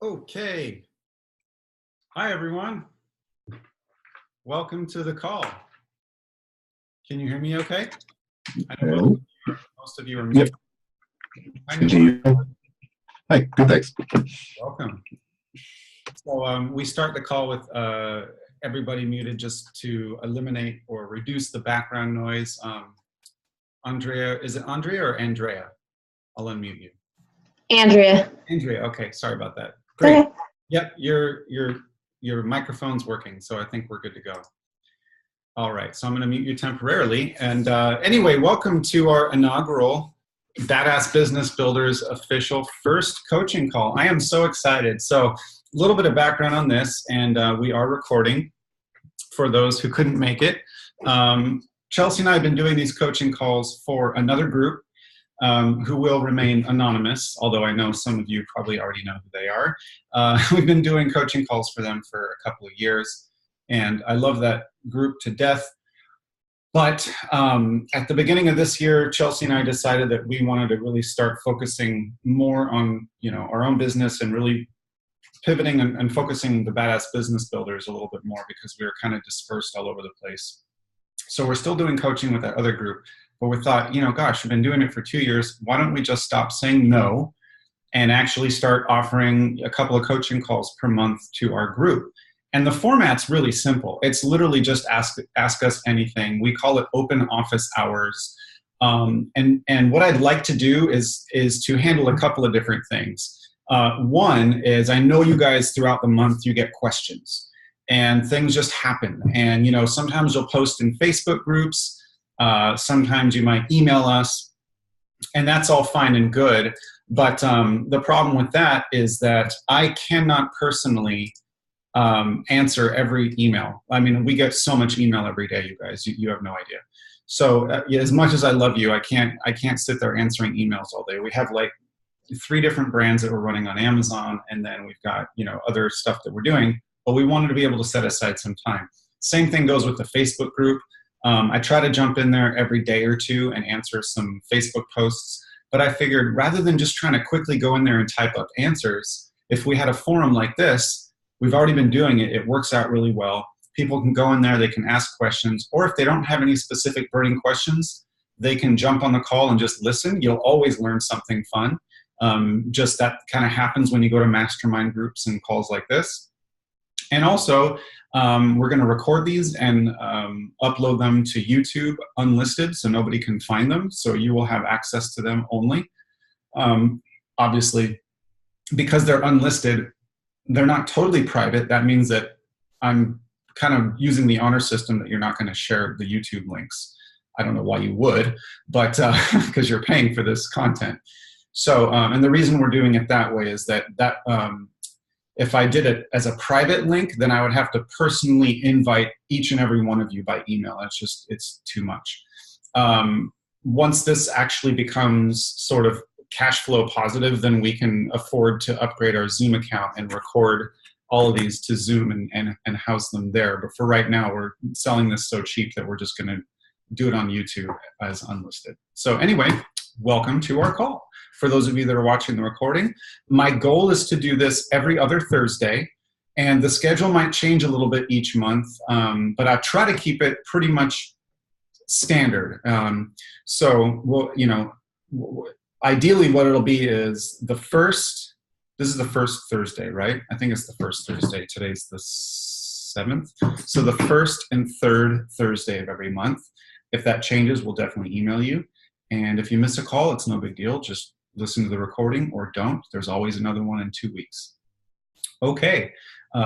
Okay. Hi, everyone. Welcome to the call. Can you hear me okay? I know most of you are muted. Yep. Hi, good, thanks. Welcome. So we start the call with everybody muted just to eliminate or reduce the background noise. Andrea, is it Andrea or Andrea? I'll unmute you. Andrea. Andrea, okay, sorry about that. Great. Okay. Yep, your microphone's working, so I think we're good to go. All right, so I'm going to mute you temporarily. And anyway, welcome to our inaugural Badass Business Builders official first coaching call. I am so excited. So a little bit of background on this, and we are recording for those who couldn't make it. Chelsea and I have been doing these coaching calls for another group who will remain anonymous, although I know some of you probably already know who they are. We've been doing coaching calls for them for a couple of years, and I love that group to death. But at the beginning of this year, Chelsea and I decided that we wanted to really start focusing more on our own business and really pivoting and focusing the Badass Business Builders a little bit more, because we were kind of dispersed all over the place. So we're still doing coaching with that other group. But we thought, gosh, we've been doing it for 2 years. Why don't we just stop saying no and actually start offering a couple of coaching calls per month to our group? And the format's really simple. It's literally just ask us anything. We call it open office hours. And what I'd like to do is to handle a couple of different things. One is, I know you guys throughout the month, you get questions and things just happen. And, sometimes you'll post in Facebook groups. Sometimes you might email us, and that's all fine and good. But the problem with that is that I cannot personally answer every email. I mean, we get so much email every day, you guys. You have no idea. So as much as I love you, I can't sit there answering emails all day. We have like 3 different brands that we're running on Amazon, and then we've got other stuff that we're doing. But we wanted to be able to set aside some time. Same thing goes with the Facebook group. I try to jump in there every day or two and answer some Facebook posts, but I figured rather than just trying to quickly go in there and type up answers, if we had a forum like this, we've already been doing it, it works out really well. People can go in there, they can ask questions, or if they don't have any specific burning questions, they can jump on the call and just listen. You'll always learn something fun. Just that kind of happens when you go to mastermind groups and calls like this. And also, we're going to record these and upload them to YouTube unlisted, so nobody can find them. So you will have access to them only. Obviously, because they're unlisted, they're not totally private. That means that I'm kind of using the honor system that you're not going to share the YouTube links. I don't know why you would, but because you're paying for this content. So, and the reason we're doing it that way is that if I did it as a private link, then I would have to personally invite each and every one of you by email. It's too much. Once this actually becomes sort of cash flow positive, then we can afford to upgrade our Zoom account and record all of these to Zoom and house them there. But for right now, we're selling this so cheap that we're just going to do it on YouTube as unlisted. So anyway, welcome to our call. For those of you that are watching the recording, my goal is to do this every other Thursday, and the schedule might change a little bit each month, but I try to keep it pretty much standard. So, ideally what it'll be is this is the first Thursday, right? I think it's the first Thursday. Today's the 7th. So the first and third Thursday of every month. If that changes, we'll definitely email you. And if you miss a call, it's no big deal. Just listen to the recording or don't. There's always another one in 2 weeks. Okay.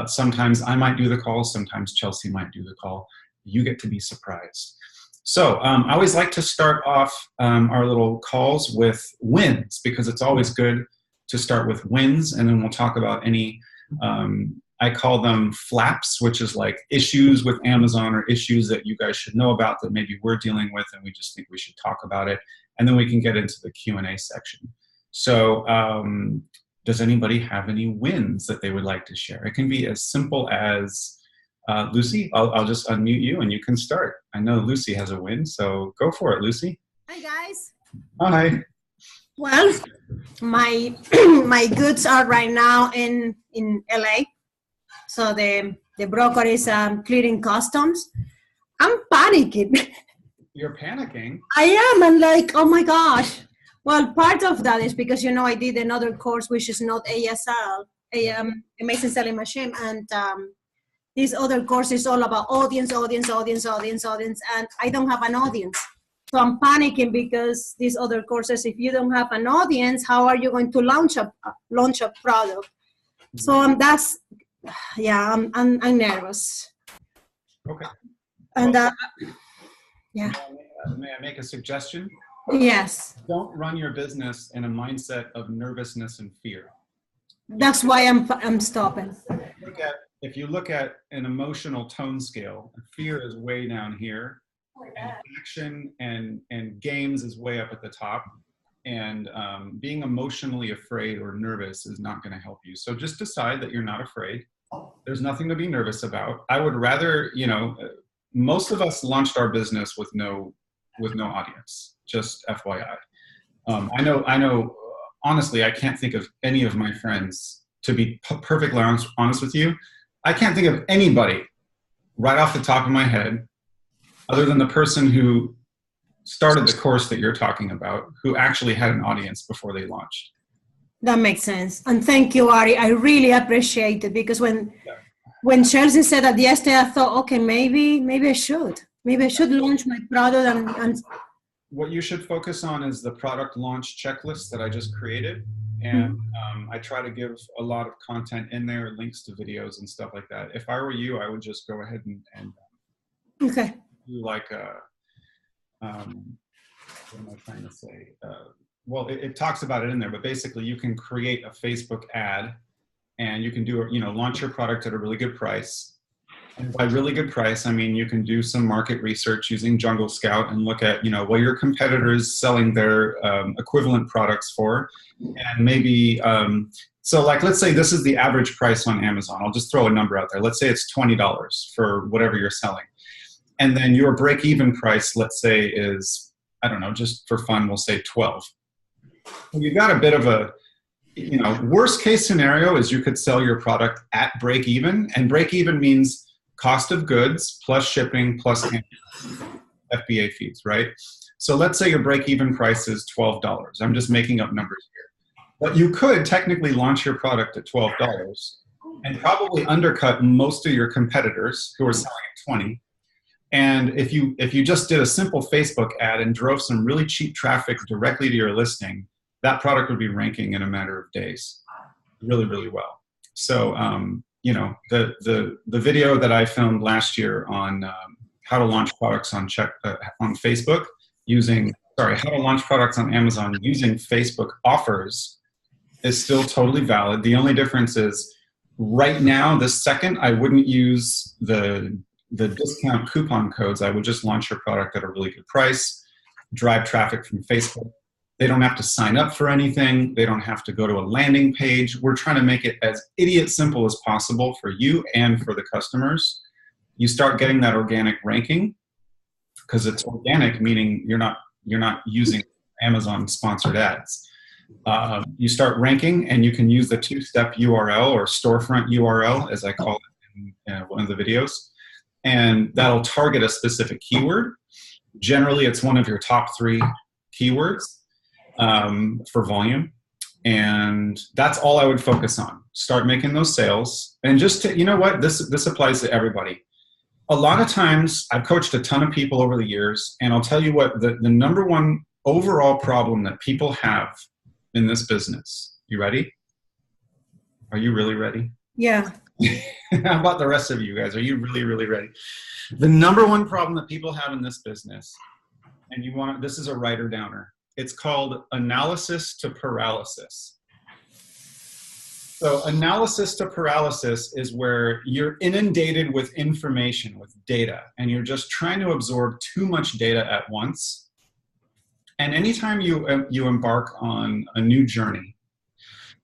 Sometimes I might do the call. Sometimes Chelsea might do the call. You get to be surprised. So I always like to start off our little calls with wins, because it's always good to start with wins, and then we'll talk about any, I call them flaps, which is like issues with Amazon or issues that you guys should know about that maybe we're dealing with and we just think we should talk about it. And then we can get into the Q&A section. So does anybody have any wins that they would like to share? It can be as simple as, Lucy, I'll just unmute you and you can start. I know Lucy has a win, so go for it, Lucy. Hi, guys. Hi. Well, my my goods are right now in LA. So the broker is clearing customs. I'm panicking. You're panicking? I am. I'm like, oh my gosh. Well, part of that is because, I did another course, which is not ASL, Amazing Selling Machine. And this other course is all about audience. And I don't have an audience. So I'm panicking because these other courses, if you don't have an audience, how are you going to launch a product? So I'm nervous. Okay. And yeah. May I make a suggestion? Yes. Don't run your business in a mindset of nervousness and fear. That's why I'm stopping. If you look at an emotional tone scale, fear is way down here, and action and games is way up at the top. And being emotionally afraid or nervous is not going to help you. So just decide that you're not afraid. There's nothing to be nervous about. I would rather, most of us launched our business with no audience, just FYI. I know, honestly, I can't think of any of my friends, to be perfectly honest with you. I can't think of anybody right off the top of my head, other than the person who started the course that you're talking about, who actually had an audience before they launched. That makes sense. And thank you, Ari. I really appreciate it, because when Chelsea said that yesterday, I thought, okay, maybe I should. Maybe I should launch my product. And what you should focus on is the product launch checklist that I just created. And I try to give a lot of content in there, links to videos and stuff like that. If I were you, I would just go ahead and okay. do like what am I trying to say? Well, it talks about it in there, but basically you can create a Facebook ad and you can do, launch your product at a really good price. And by really good price, I mean, you can do some market research using Jungle Scout and look at, what your competitors selling their equivalent products for. And maybe, so like, let's say this is the average price on Amazon. I'll just throw a number out there. Let's say it's $20 for whatever you're selling. And then your break-even price, let's say, is, I don't know, just for fun, we'll say 12. You've got a bit of a, worst case scenario is you could sell your product at break-even, and break-even means cost of goods plus shipping plus FBA fees, right? So let's say your break-even price is $12. I'm just making up numbers here. But you could technically launch your product at $12 and probably undercut most of your competitors who are selling at 20. And if you just did a simple Facebook ad and drove some really cheap traffic directly to your listing, that product would be ranking in a matter of days really, really well. So, the video that I filmed last year on how to launch products on Facebook how to launch products on Amazon using Facebook offers is still totally valid. The only difference is right now, this second, I wouldn't use the discount coupon codes. I would just launch your product at a really good price, drive traffic from Facebook. They don't have to sign up for anything. They don't have to go to a landing page. We're trying to make it as idiot simple as possible for you and for the customers. You start getting that organic ranking, because it's organic, meaning you're not using Amazon sponsored ads. You start ranking, and you can use the two-step URL or storefront URL, as I call it in one of the videos. And that'll target a specific keyword. Generally, it's one of your top 3 keywords for volume. And that's all I would focus on. Start making those sales. And just to, this applies to everybody. A lot of times, I've coached a ton of people over the years, and I'll tell you what, the number one overall problem that people have in this business. You ready? Are you really ready? Yeah. How about the rest of you guys? Are you really, really ready? The number one problem that people have in this business, and this is a writer downer. It's called analysis to paralysis. So analysis to paralysis is where you're inundated with information, with data, and you're just trying to absorb too much data at once. And anytime you embark on a new journey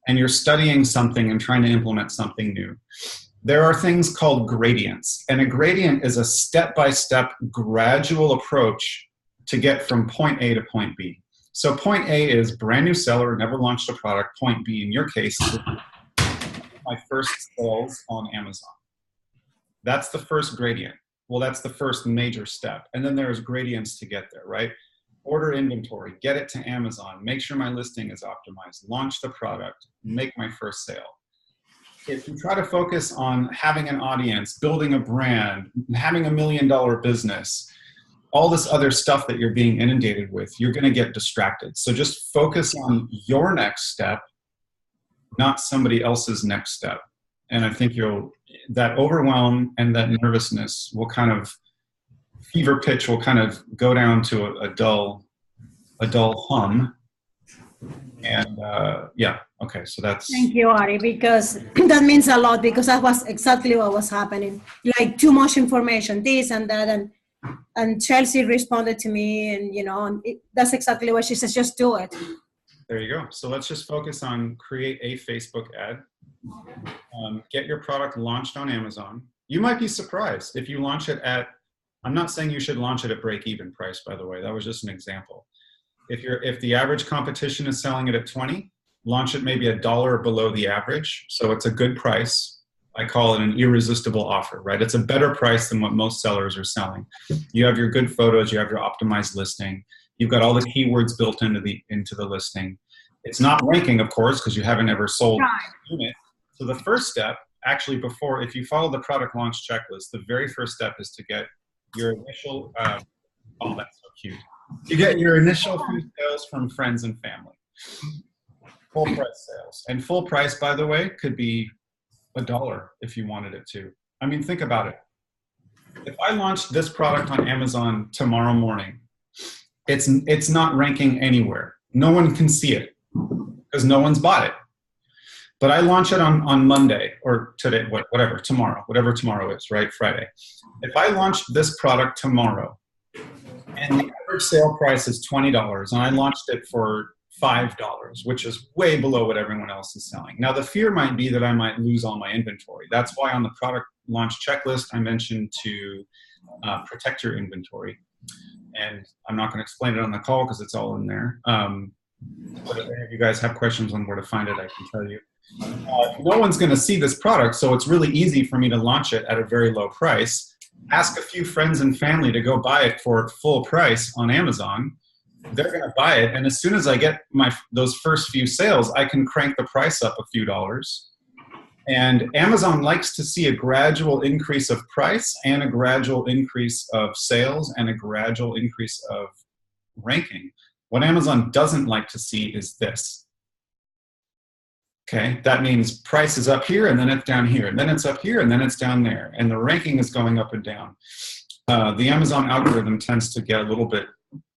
and you're studying something and trying to implement something new, there are things called gradients. And a gradient is a step-by-step gradual approach to get from point A to point B. So point A is brand new seller, never launched a product. Point B, in your case, is my first sales on Amazon. That's the first gradient. Well, that's the first major step. And then there's gradients to get there, right? Order inventory, get it to Amazon, make sure my listing is optimized, launch the product, make my first sale. If you try to focus on having an audience, building a brand, having $1 million business, all this other stuff that you're being inundated with, you're going to get distracted. So just focus on your next step, not somebody else's next step. And I think that overwhelm and that nervousness will kind of, fever pitch will kind of go down to a dull hum. And yeah, okay, so that's. Thank you, Ari, because that means a lot, because that was exactly what was happening. Like too much information, this and that, and Chelsea responded to me, and that's exactly what she says. Just do it. There you go. So let's just focus on create a Facebook ad. Get your product launched on Amazon. You might be surprised if you launch it at, I'm not saying you should launch it at break-even price, by the way. That was just an example. If the average competition is selling it at 20, launch it maybe $1 below the average. So it's a good price. I call it an irresistible offer, right? It's a better price than what most sellers are selling. You have your good photos, you have your optimized listing. You've got all the keywords built into the listing. It's not ranking, of course, because you haven't ever sold a unit. So the first step, actually if you follow the product launch checklist, the very first step is to get your initial, oh, that's so cute. You get your initial few sales from friends and family. Full price sales. And full price, by the way, could be $1 if you wanted it to. I mean, think about it. If I launched this product on Amazon tomorrow morning, it's not ranking anywhere. No one can see it because no one's bought it. But I launch it on Monday or today, whatever tomorrow is, right? Friday. If I launched this product tomorrow and the average sale price is $20 and I launched it for $5, which is way below what everyone else is selling. Now the fear might be that I might lose all my inventory. That's why on the product launch checklist, I mentioned to protect your inventory. And I'm not going to explain it on the call because it's all in there. But if any of you guys have questions on where to find it, I can tell you. No one's going to see this product, so it's really easy for me to launch it at a very low price. Ask a few friends and family to go buy it for full price on Amazon. They're going to buy it, and as soon as I get those first few sales, I can crank the price up a few dollars. And Amazon likes to see a gradual increase of price and a gradual increase of sales and a gradual increase of ranking. What Amazon doesn't like to see is this. Okay, that means price is up here and then it's down here, and then it's up here and then it's down there, and the ranking is going up and down. The Amazon algorithm tends to get a little bit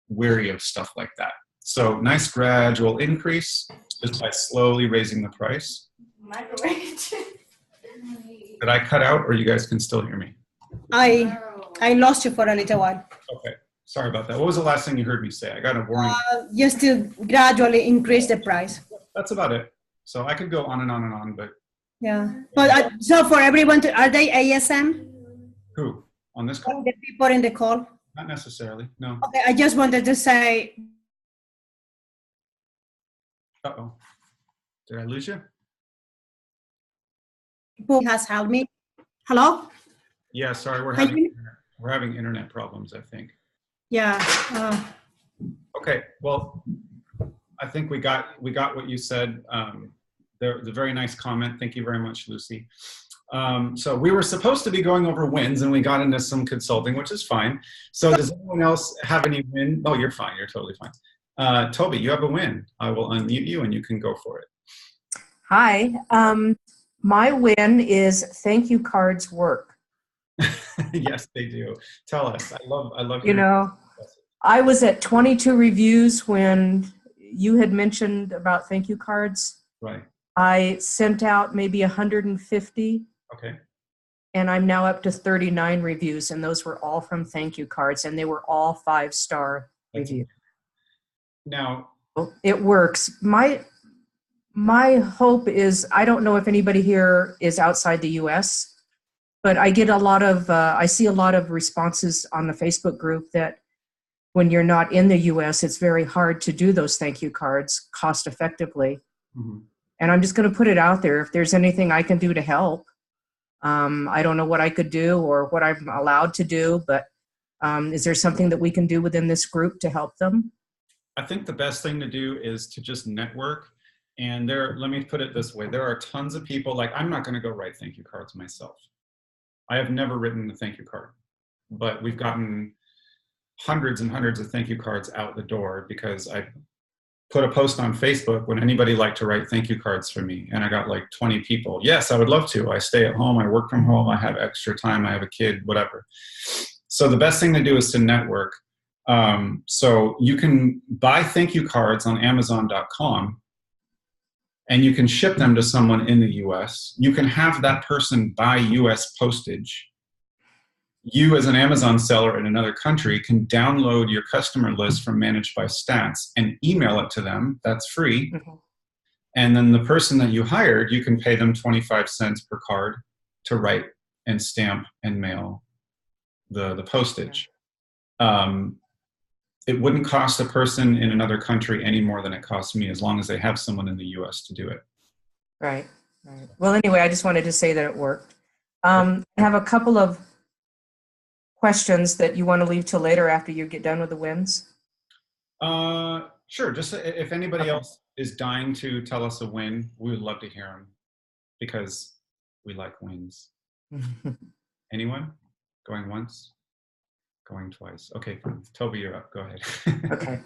weary of stuff like that. So nice gradual increase just by slowly raising the price. Did I cut out, or you guys can still hear me? I lost you for a little while. Okay, sorry about that. What was the last thing you heard me say? I got a warning. Just to gradually increase the price. That's about it. So I could go on and on and on, but. Yeah, but so for everyone, are they ASM? Who? On this call? The people in the call? Not necessarily, no. Okay, I just wanted to say. Uh-oh. Did I lose you? Who has helped me? Hello? Yeah, sorry, we're having internet problems, I think. Yeah. Okay, well, I think we got what you said. The very nice comment. Thank you very much, Lucy. So we were supposed to be going over wins, and we got into some consulting, which is fine. So does anyone else have any win? Oh, you're fine. You're totally fine. Toby, you have a win. I will unmute you, and you can go for it. Hi. My win is thank you cards work. Yes, they do. Tell us. I love. You know, I was at 22 reviews when you had mentioned about thank you cards. Right. I sent out maybe 150. Okay. And I'm now up to 39 reviews, and those were all from thank you cards, and they were all 5-star reviews. Now, it works. My hope is, I don't know if anybody here is outside the US, but I get a lot of, I see a lot of responses on the Facebook group that when you're not in the US, it's very hard to do those thank you cards cost effectively. Mhm. And I'm just going to put it out there. If there's anything I can do to help, I don't know what I could do or what I'm allowed to do, but is there something that we can do within this group to help them? I think the best thing to do is to just network. And let me put it this way. There are tons of people, like I'm not going to go write thank you cards myself. I have never written a thank you card, but we've gotten hundreds and hundreds of thank you cards out the door because I put a post on Facebook, would anybody like to write thank you cards for me? And I got like 20 people. Yes, I would love to. I stay at home. I work from home. I have extra time. I have a kid, whatever. So the best thing to do is to network. So you can buy thank you cards on Amazon.com and you can ship them to someone in the US. You can have that person buy US postage. You as an Amazon seller in another country can download your customer list from Managed by Stats and email it to them. That's free. Mm-hmm. And then the person that you hired, you can pay them 25 cents per card to write and stamp and mail the postage. It wouldn't cost a person in another country any more than it costs me, as long as they have someone in the US to do it. Right. Well, anyway, I just wanted to say that it worked. I have a couple of questions that you want to leave till later after you get done with the wins. Sure. Just if anybody else is dying to tell us a win, we would love to hear them because we like wins. Anyone? Going once? Going twice. Okay, Toby, you're up. Go ahead. Okay.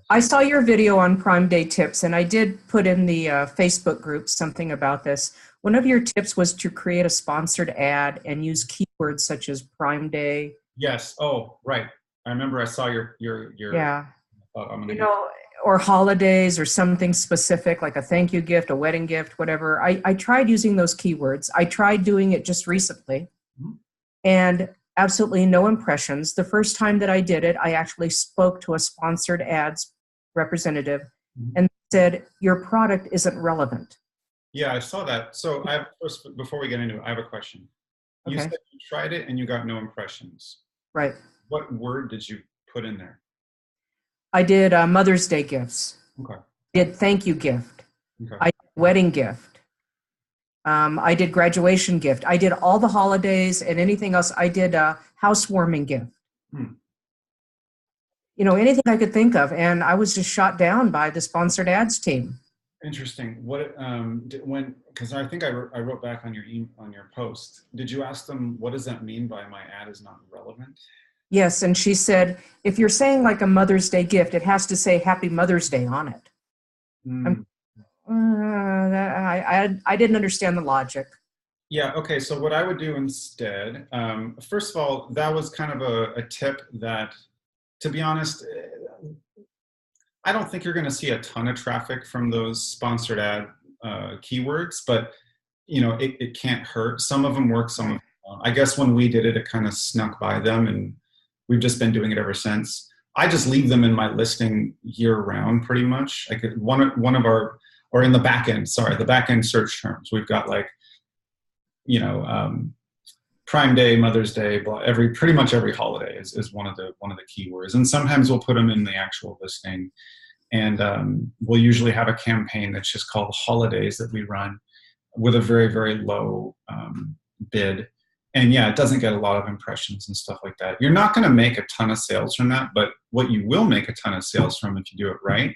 I saw your video on Prime Day tips, and I did put in the Facebook group something about this. One of your tips was to create a sponsored ad and use keywords such as Prime Day. Yes. Oh, right. I remember I saw your Yeah. I'm you know, or holidays or something specific like a thank you gift, a wedding gift, whatever. I tried using those keywords. I tried doing it just recently, and absolutely no impressions. The first time that I did it, I actually spoke to a sponsored ads representative and said, your product isn't relevant. Yeah, I saw that. So before we get into it, I have a question. You said you tried it and you got no impressions. Right. What word did you put in there? I did Mother's Day gifts. Okay. Did thank you gift. Okay. I did wedding gift. I did graduation gift. I did all the holidays and anything else. I did a housewarming gift. You know, anything I could think of. And I was just shot down by the sponsored ads team. Interesting. What because I think I wrote back on your post. Did you ask them what does that mean by my ad is not relevant? Yes, and she said if you're saying like a Mother's Day gift, it has to say Happy Mother's Day on it. I didn't understand the logic. Yeah. Okay. So what I would do instead, first of all, that was kind of a tip that, to be honest, I don't think you're going to see a ton of traffic from those sponsored ad keywords, but you know, it can't hurt. Some of them work, some of them don't. I guess when we did it, it kind of snuck by them, and we've just been doing it ever since. I just leave them in my listing year round, pretty much. I could one of our, or in the back end, the back end search terms. We've got like, you know, Prime Day, Mother's Day, pretty much every holiday is one of the keywords. And sometimes we'll put them in the actual listing. And we'll usually have a campaign that's just called holidays that we run with a very, very low bid. And yeah, it doesn't get a lot of impressions and stuff like that. You're not going to make a ton of sales from that, but what you will make a ton of sales from if you do it right.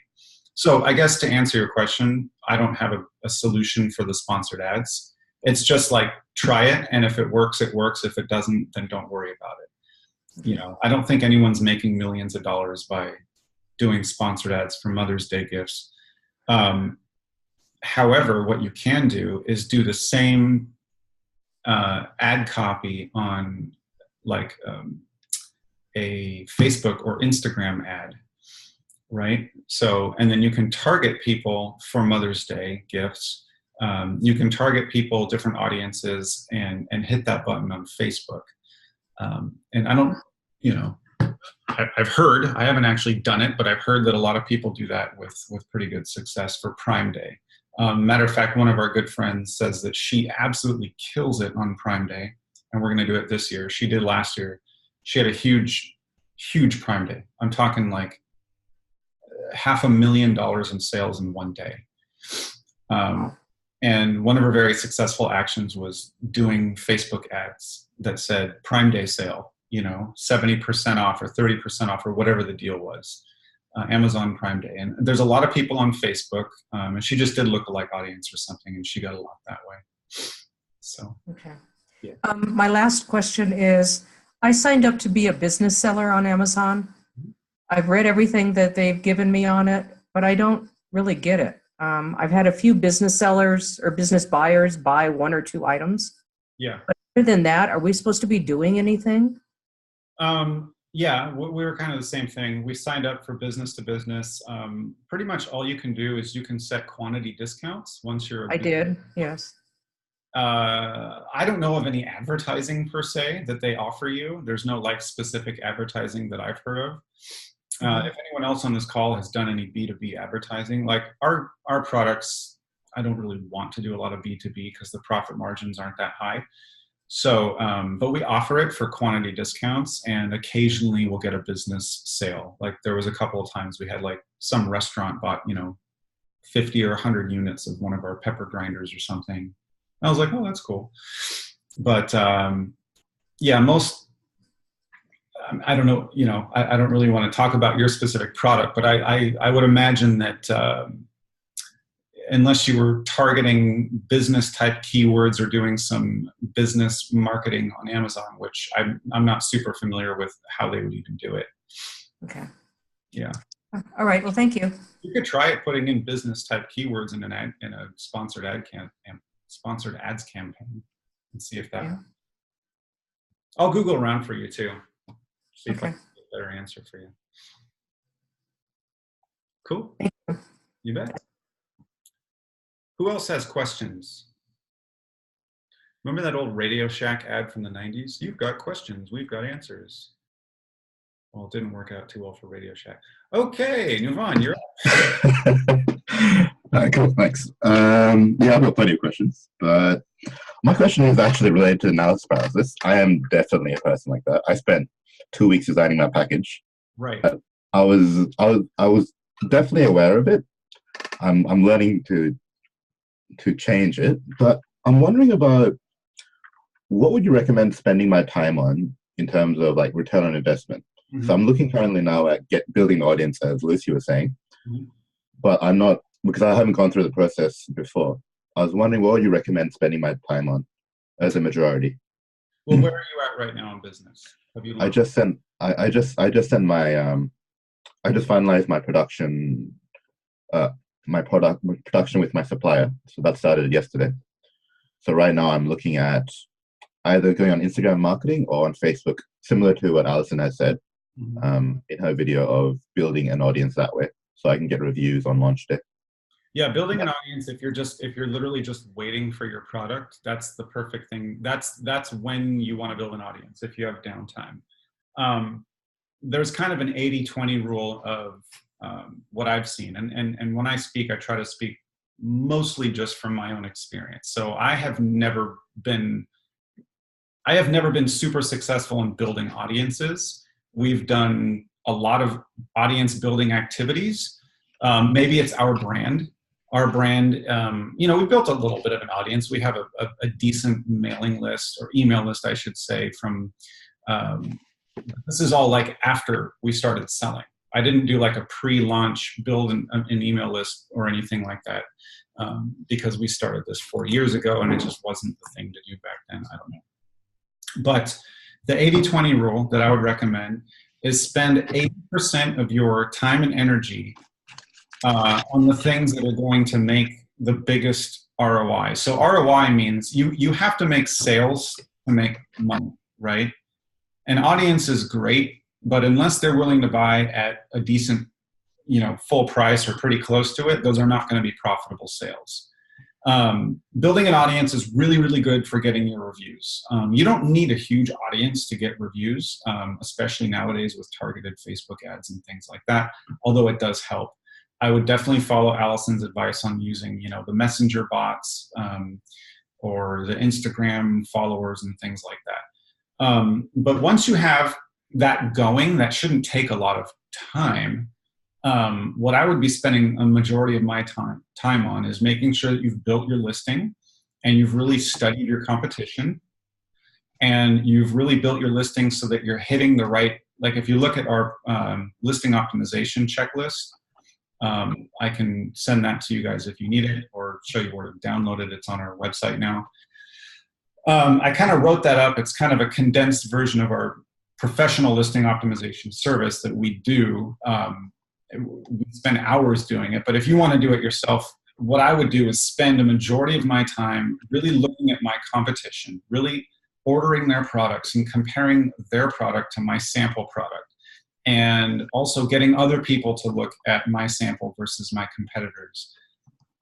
So I guess to answer your question, I don't have a solution for the sponsored ads. It's just like, try it. And if it works, it works. If it doesn't, then don't worry about it. You know, I don't think anyone's making millions of dollars by doing sponsored ads for Mother's Day gifts. However, what you can do is do the same ad copy on like a Facebook or Instagram ad, right? So, and then you can target people for Mother's Day gifts. You can target people, different audiences, and hit that button on Facebook. And I don't, you know, I've heard, I haven't actually done it, but I've heard that a lot of people do that with pretty good success for Prime Day. Matter of fact, one of our good friends says that she absolutely kills it on Prime Day, and we're going to do it this year. She did last year. She had a huge huge Prime Day. I'm talking like $500,000 in sales in one day. And one of our very successful actions was doing Facebook ads that said Prime Day sale, 70% off or 30% off or whatever the deal was. Amazon Prime Day. And there's a lot of people on Facebook, and she just did lookalike audience or something, and she got a lot that way. So, Okay. yeah. My last question is, I signed up to be a business seller on Amazon. I've read everything that they've given me on it, but I don't really get it. I've had a few business sellers or business buyers buy 1 or 2 items. Yeah. But other than that, are we supposed to be doing anything? Yeah, we were kind of the same thing. We signed up for business to business. Pretty much all you can do is you can set quantity discounts once you're I did, yes. I don't know of any advertising per se that they offer you. There's no like specific advertising that I've heard of. If anyone else on this call has done any B2B advertising, like our products, I don't really want to do a lot of B2B because the profit margins aren't that high. So, but we offer it for quantity discounts, and occasionally we'll get a business sale. Like there was a couple of times we had like some restaurant bought, 50 or 100 units of one of our pepper grinders or something. And I was like, oh, that's cool. But yeah, I don't know, I don't really want to talk about your specific product, but I would imagine that unless you were targeting business type keywords or doing some business marketing on Amazon, which I'm not super familiar with how they would even do it. Okay. Yeah. All right. Well, thank you. You could try it putting in business type keywords in a sponsored ads campaign and see if that. Yeah. I'll Google around for you too. See if I Okay. can get a better answer for you. Cool. Thank you. You bet. Who else has questions? Remember that old Radio Shack ad from the 90s? You've got questions, we've got answers. Well, it didn't work out too well for Radio Shack. Okay, Nuvan, you're up. Cool, thanks. Yeah, I've got plenty of questions, but my question is actually related to analysis paralysis. I am definitely a person like that. I spent 2 weeks designing my package. Right. I was definitely aware of it. I'm learning to change it, but I'm wondering about what would you recommend spending my time on in terms of like return on investment. Mm-hmm. So I'm looking currently now at building the audience, as Lucy was saying, but I'm not, because I haven't gone through the process before. I was wondering what would you recommend spending my time on as a majority. Well, where are you at right now in business? Have you? I just sent my I just finalized my production. My production with my supplier. So that started yesterday. So right now I'm looking at either going on Instagram marketing or on Facebook, similar to what Alison has said in her video of building an audience that way. So I can get reviews on launch day. Yeah, building an audience, if you're literally just waiting for your product, that's the perfect thing. That's when you want to build an audience, if you have downtime. There's kind of an 80-20 rule of what I've seen. And when I speak, I try to speak mostly just from my own experience. So I have never been super successful in building audiences. We've done a lot of audience building activities. Maybe it's our brand. Our brand, we built a little bit of an audience. We have a decent mailing list, or email list, I should say, from, this is all like after we started selling. I didn't do like a pre-launch build an email list or anything like that because we started this 4 years ago and it just wasn't the thing to do back then. I don't know. But the 80-20 rule that I would recommend is spend 80% of your time and energy on the things that are going to make the biggest ROI. So ROI means you have to make sales to make money, right? An audience is great, but unless they're willing to buy at a decent, full price or pretty close to it, those are not going to be profitable sales. Building an audience is really, really good for getting your reviews. You don't need a huge audience to get reviews, especially nowadays with targeted Facebook ads and things like that, although it does help. I would definitely follow Alison's advice on using, the messenger bots or the Instagram followers and things like that. But once you have that going, that shouldn't take a lot of time. What I would be spending a majority of my time on is making sure that you've built your listing and you've really studied your competition and you've really built your listing so that you're hitting the right, like if you look at our listing optimization checklist, I can send that to you guys if you need it or show you where to download it. It's on our website now. I kind of wrote that up. It's kind of a condensed version of our professional listing optimization service that we do. We spend hours doing it, but if you want to do it yourself, what I would do is spend a majority of my time really looking at my competition, really ordering their products and comparing their product to my sample product, and also getting other people to look at my sample versus my competitors,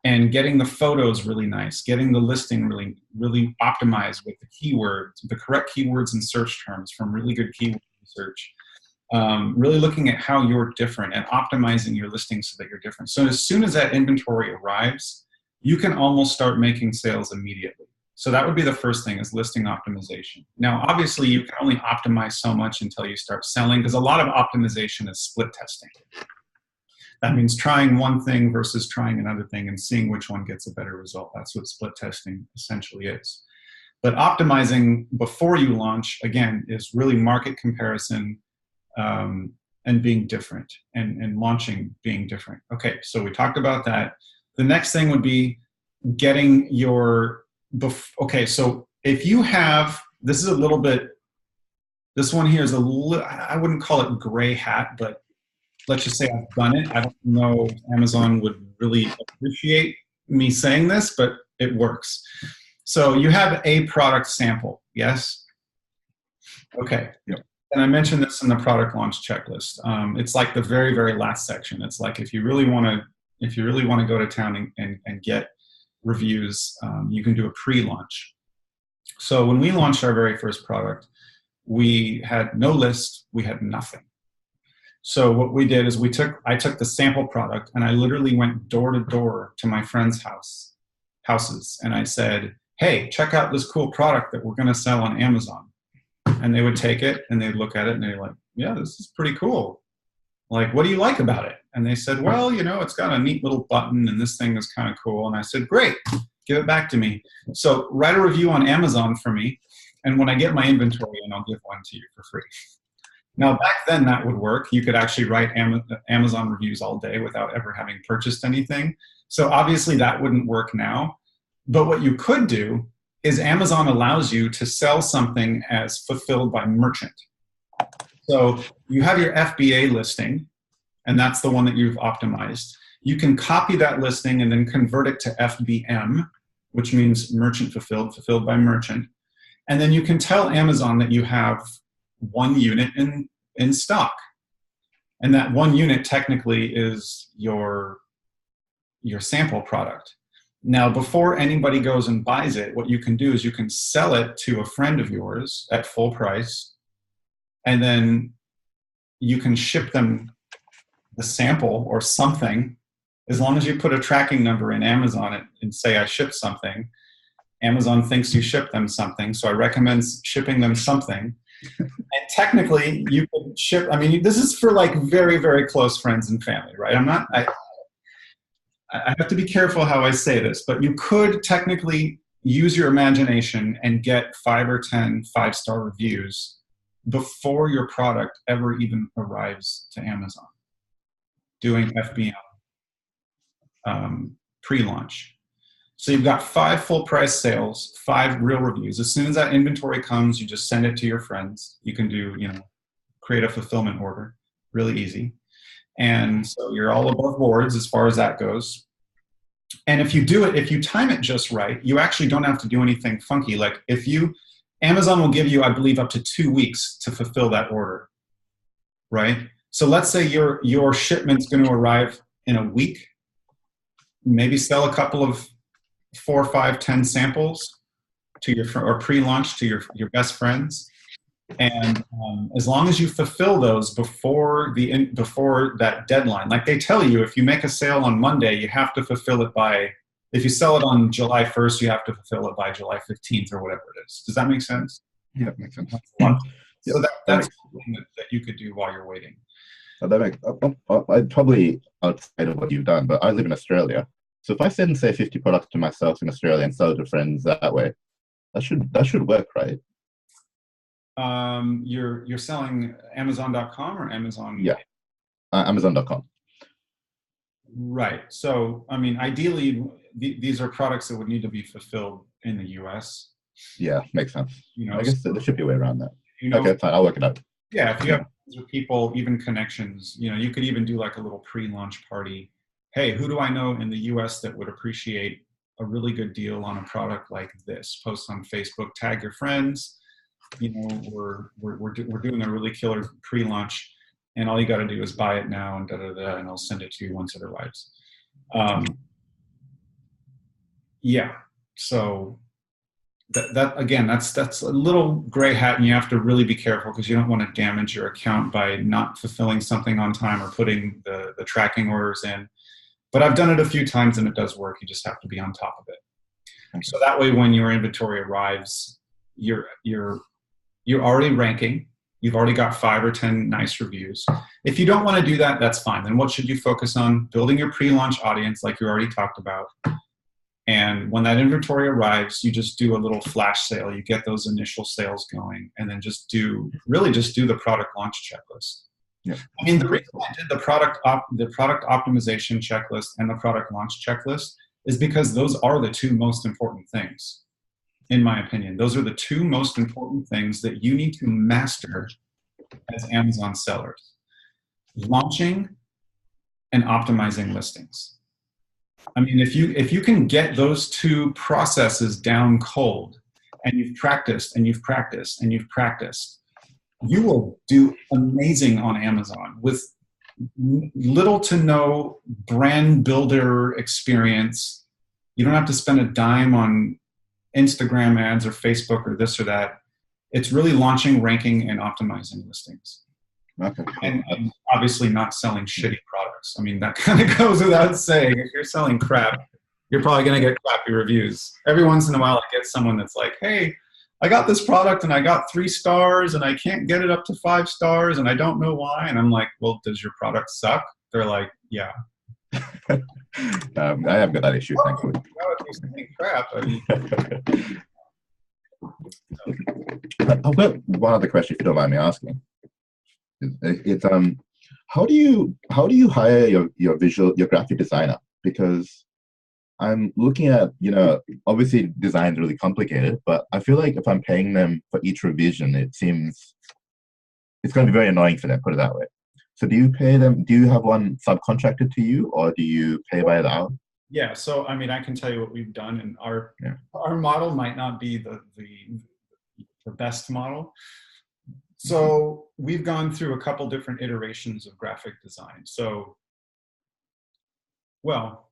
and getting the photos really nice, getting the listing really, really optimized with the keywords, the correct keywords and search terms from really good keyword research. Really looking at how you're different and optimizing your listing so that you're different. So as soon as that inventory arrives, you can almost start making sales immediately. So that would be the first thing, is listing optimization. Now, obviously, you can only optimize so much until you start selling, because a lot of optimization is split testing. That means trying one thing versus trying another thing and seeing which one gets a better result. That's what split testing essentially is. But optimizing before you launch, again, is really market comparison, and being different, and launching being different. Okay, so we talked about that. The next thing would be getting your, okay, so if you have, this is a little bit, this one here is a little, I wouldn't call it gray hat, but let's just say I've done it. I don't know if Amazon would really appreciate me saying this, but it works. So you have a product sample, yes? Okay. Yep. And I mentioned this in the product launch checklist. It's like the very, very last section. It's like if you really want to go to town and get reviews, you can do a pre-launch. So when we launched our very first product, we had no list, we had nothing. So what we did is I took the sample product and I literally went door to door to my friends' houses, and I said, hey, check out this cool product that we're going to sell on Amazon. And they would take it and they'd look at it and they're like, yeah, this is pretty cool. Like, what do you like about it? And they said, well, you know, it's got a neat little button and this thing is kind of cool. And I said, great, give it back to me. So write a review on Amazon for me. And when I get my inventory in, I'll give one to you for free. Now, back then that would work. You could actually write Amazon reviews all day without ever having purchased anything. So obviously that wouldn't work now. But what you could do is Amazon allows you to sell something as fulfilled by merchant. So you have your FBA listing, and that's the one that you've optimized. You can copy that listing and then convert it to FBM, which means merchant fulfilled, fulfilled by merchant. And then you can tell Amazon that you have one unit in stock. And that one unit technically is your sample product. Now, before anybody goes and buys it, what you can do is you can sell it to a friend of yours at full price, and then you can ship them the sample or something. As long as you put a tracking number in Amazon and say, I shipped something, Amazon thinks you shipped them something, so I recommend shipping them something. And technically, you could ship, I mean, this is for like very, very close friends and family, right? I have to be careful how I say this, but you could technically use your imagination and get 5 or 10 5-star reviews before your product ever even arrives to Amazon, doing FBM pre-launch. So you've got 5 full price sales, 5 real reviews. As soon as that inventory comes, you just send it to your friends. You can do, create a fulfillment order, really easy. And so you're all above boards as far as that goes. And if you time it just right, you actually don't have to do anything funky. Like Amazon will give you, I believe, up to 2 weeks to fulfill that order, right? So let's say your shipment's going to arrive in a week. Maybe sell a couple of 4, 5, 10 samples to or pre-launch to your best friends. And as long as you fulfill those before that deadline, like they tell you, if you make a sale on Monday, you have to fulfill it by, if you sell it on July 1st, you have to fulfill it by July 15th or whatever it is. Does that make sense? Yeah, it makes sense. Yeah, So that that's makes, something that you could do while you're waiting. that makes, I'd probably outside of what you've done, but I live in Australia. So if I send, say, 50 products to myself in Australia and sell it to friends that way, that should work, right? You're selling Amazon.com or Amazon? Yeah, Amazon.com. Right. So, I mean, ideally, these are products that would need to be fulfilled in the U.S. Yeah, makes sense. You know, I guess there should be a way around that. you know, Okay, fine. I'll work it out. yeah. If you have friends with people, even connections, you know, you could even do like a little pre-launch party. Hey, who do I know in the U.S. that would appreciate a really good deal on a product like this? Post on Facebook, tag your friends. You know, we're doing a really killer pre-launch, and all you got to do is buy it now, and and I'll send it to you once it arrives. Yeah. So that again, that's a little gray hat, and you have to really be careful because you don't want to damage your account by not fulfilling something on time or putting the tracking orders in. But I've done it a few times, and it does work. You just have to be on top of it. Okay. So that way, when your inventory arrives, you're already ranking. You've already got 5 or 10 nice reviews. If you don't want to do that, that's fine. Then what should you focus on? Building your pre-launch audience like you already talked about. And when that inventory arrives, you just do a little flash sale. You get those initial sales going, and then just do the product launch checklist. Yeah. I mean, the reason I did the product optimization checklist and the product launch checklist is because those are the 2 most important things. In my opinion, those are the 2 most important things that you need to master as Amazon sellers: launching and optimizing listings. I mean, if you can get those 2 processes down cold, and you've practiced and you've practiced and you've practiced, you will do amazing on Amazon with little to no brand builder experience. You don't have to spend a dime on Instagram ads or Facebook or this or that. It's really launching, ranking, and optimizing listings. Okay. And obviously not selling shitty products. I mean, that kind of goes without saying. If you're selling crap, you're probably going to get crappy reviews. Every once in a while, I get someone that's like, hey, I got this product and I got 3 stars and I can't get it up to 5 stars and I don't know why. And I'm like, well, does your product suck? They're like, yeah. I haven't got that issue, thankfully. Crap. I mean, I've got one other question, if you don't mind me asking. It's how do you hire your graphic designer? Because I'm looking at, obviously design is really complicated, but I feel like if I'm paying them for each revision, it seems it's going to be very annoying for them, put it that way. So do you pay them? Do you have one subcontracted to you, or do you pay by the hour? Yeah. So I mean, I can tell you what we've done, and our model might not be the best model. So we've gone through a couple different iterations of graphic design. So, well,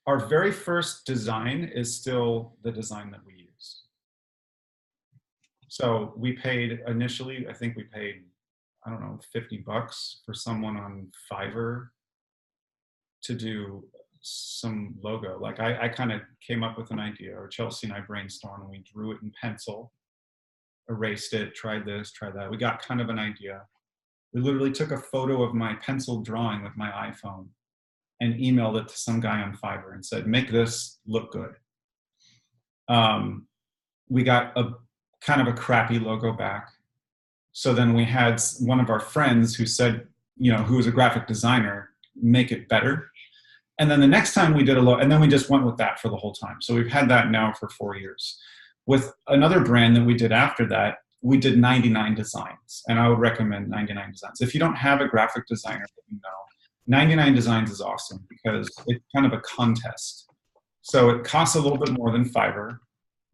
our very first design is still the design that we use. So we paid initially, I think we paid, I don't know, $50 for someone on Fiverr to do some logo. Like I kind of came up with an idea, or Chelsea and I brainstormed, and we drew it in pencil, erased it, tried this, tried that. We got kind of an idea. We literally took a photo of my pencil drawing with my iPhone and emailed it to some guy on Fiverr and said, make this look good. We got a kind of a crappy logo back. So then we had one of our friends who said, who was a graphic designer, make it better. And then the next time we did and then we just went with that for the whole time. So we've had that now for 4 years. With another brand that we did after that, we did 99 designs. And I would recommend 99 designs. If you don't have a graphic designer that 99 designs is awesome because it's kind of a contest. So it costs a little bit more than Fiverr.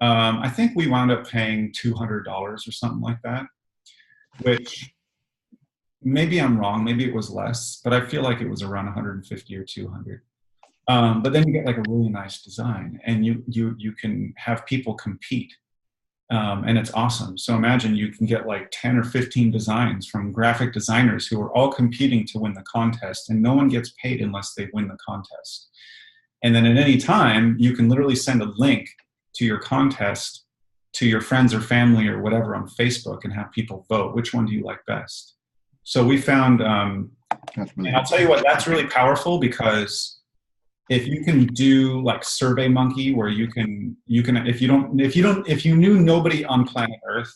I think we wound up paying $200 or something like that, which maybe I'm wrong. Maybe it was less, but I feel like it was around 150 or 200. But then you get like a really nice design, and you can have people compete, and it's awesome. So imagine you can get like 10 or 15 designs from graphic designers who are all competing to win the contest, and no one gets paid unless they win the contest. And then at any time, you can literally send a link to your contest to your friends or family or whatever on Facebook and have people vote. Which one do you like best? So we found, and I'll tell you what, that's really powerful, because if you can do like SurveyMonkey, where you can, if you knew nobody on planet Earth,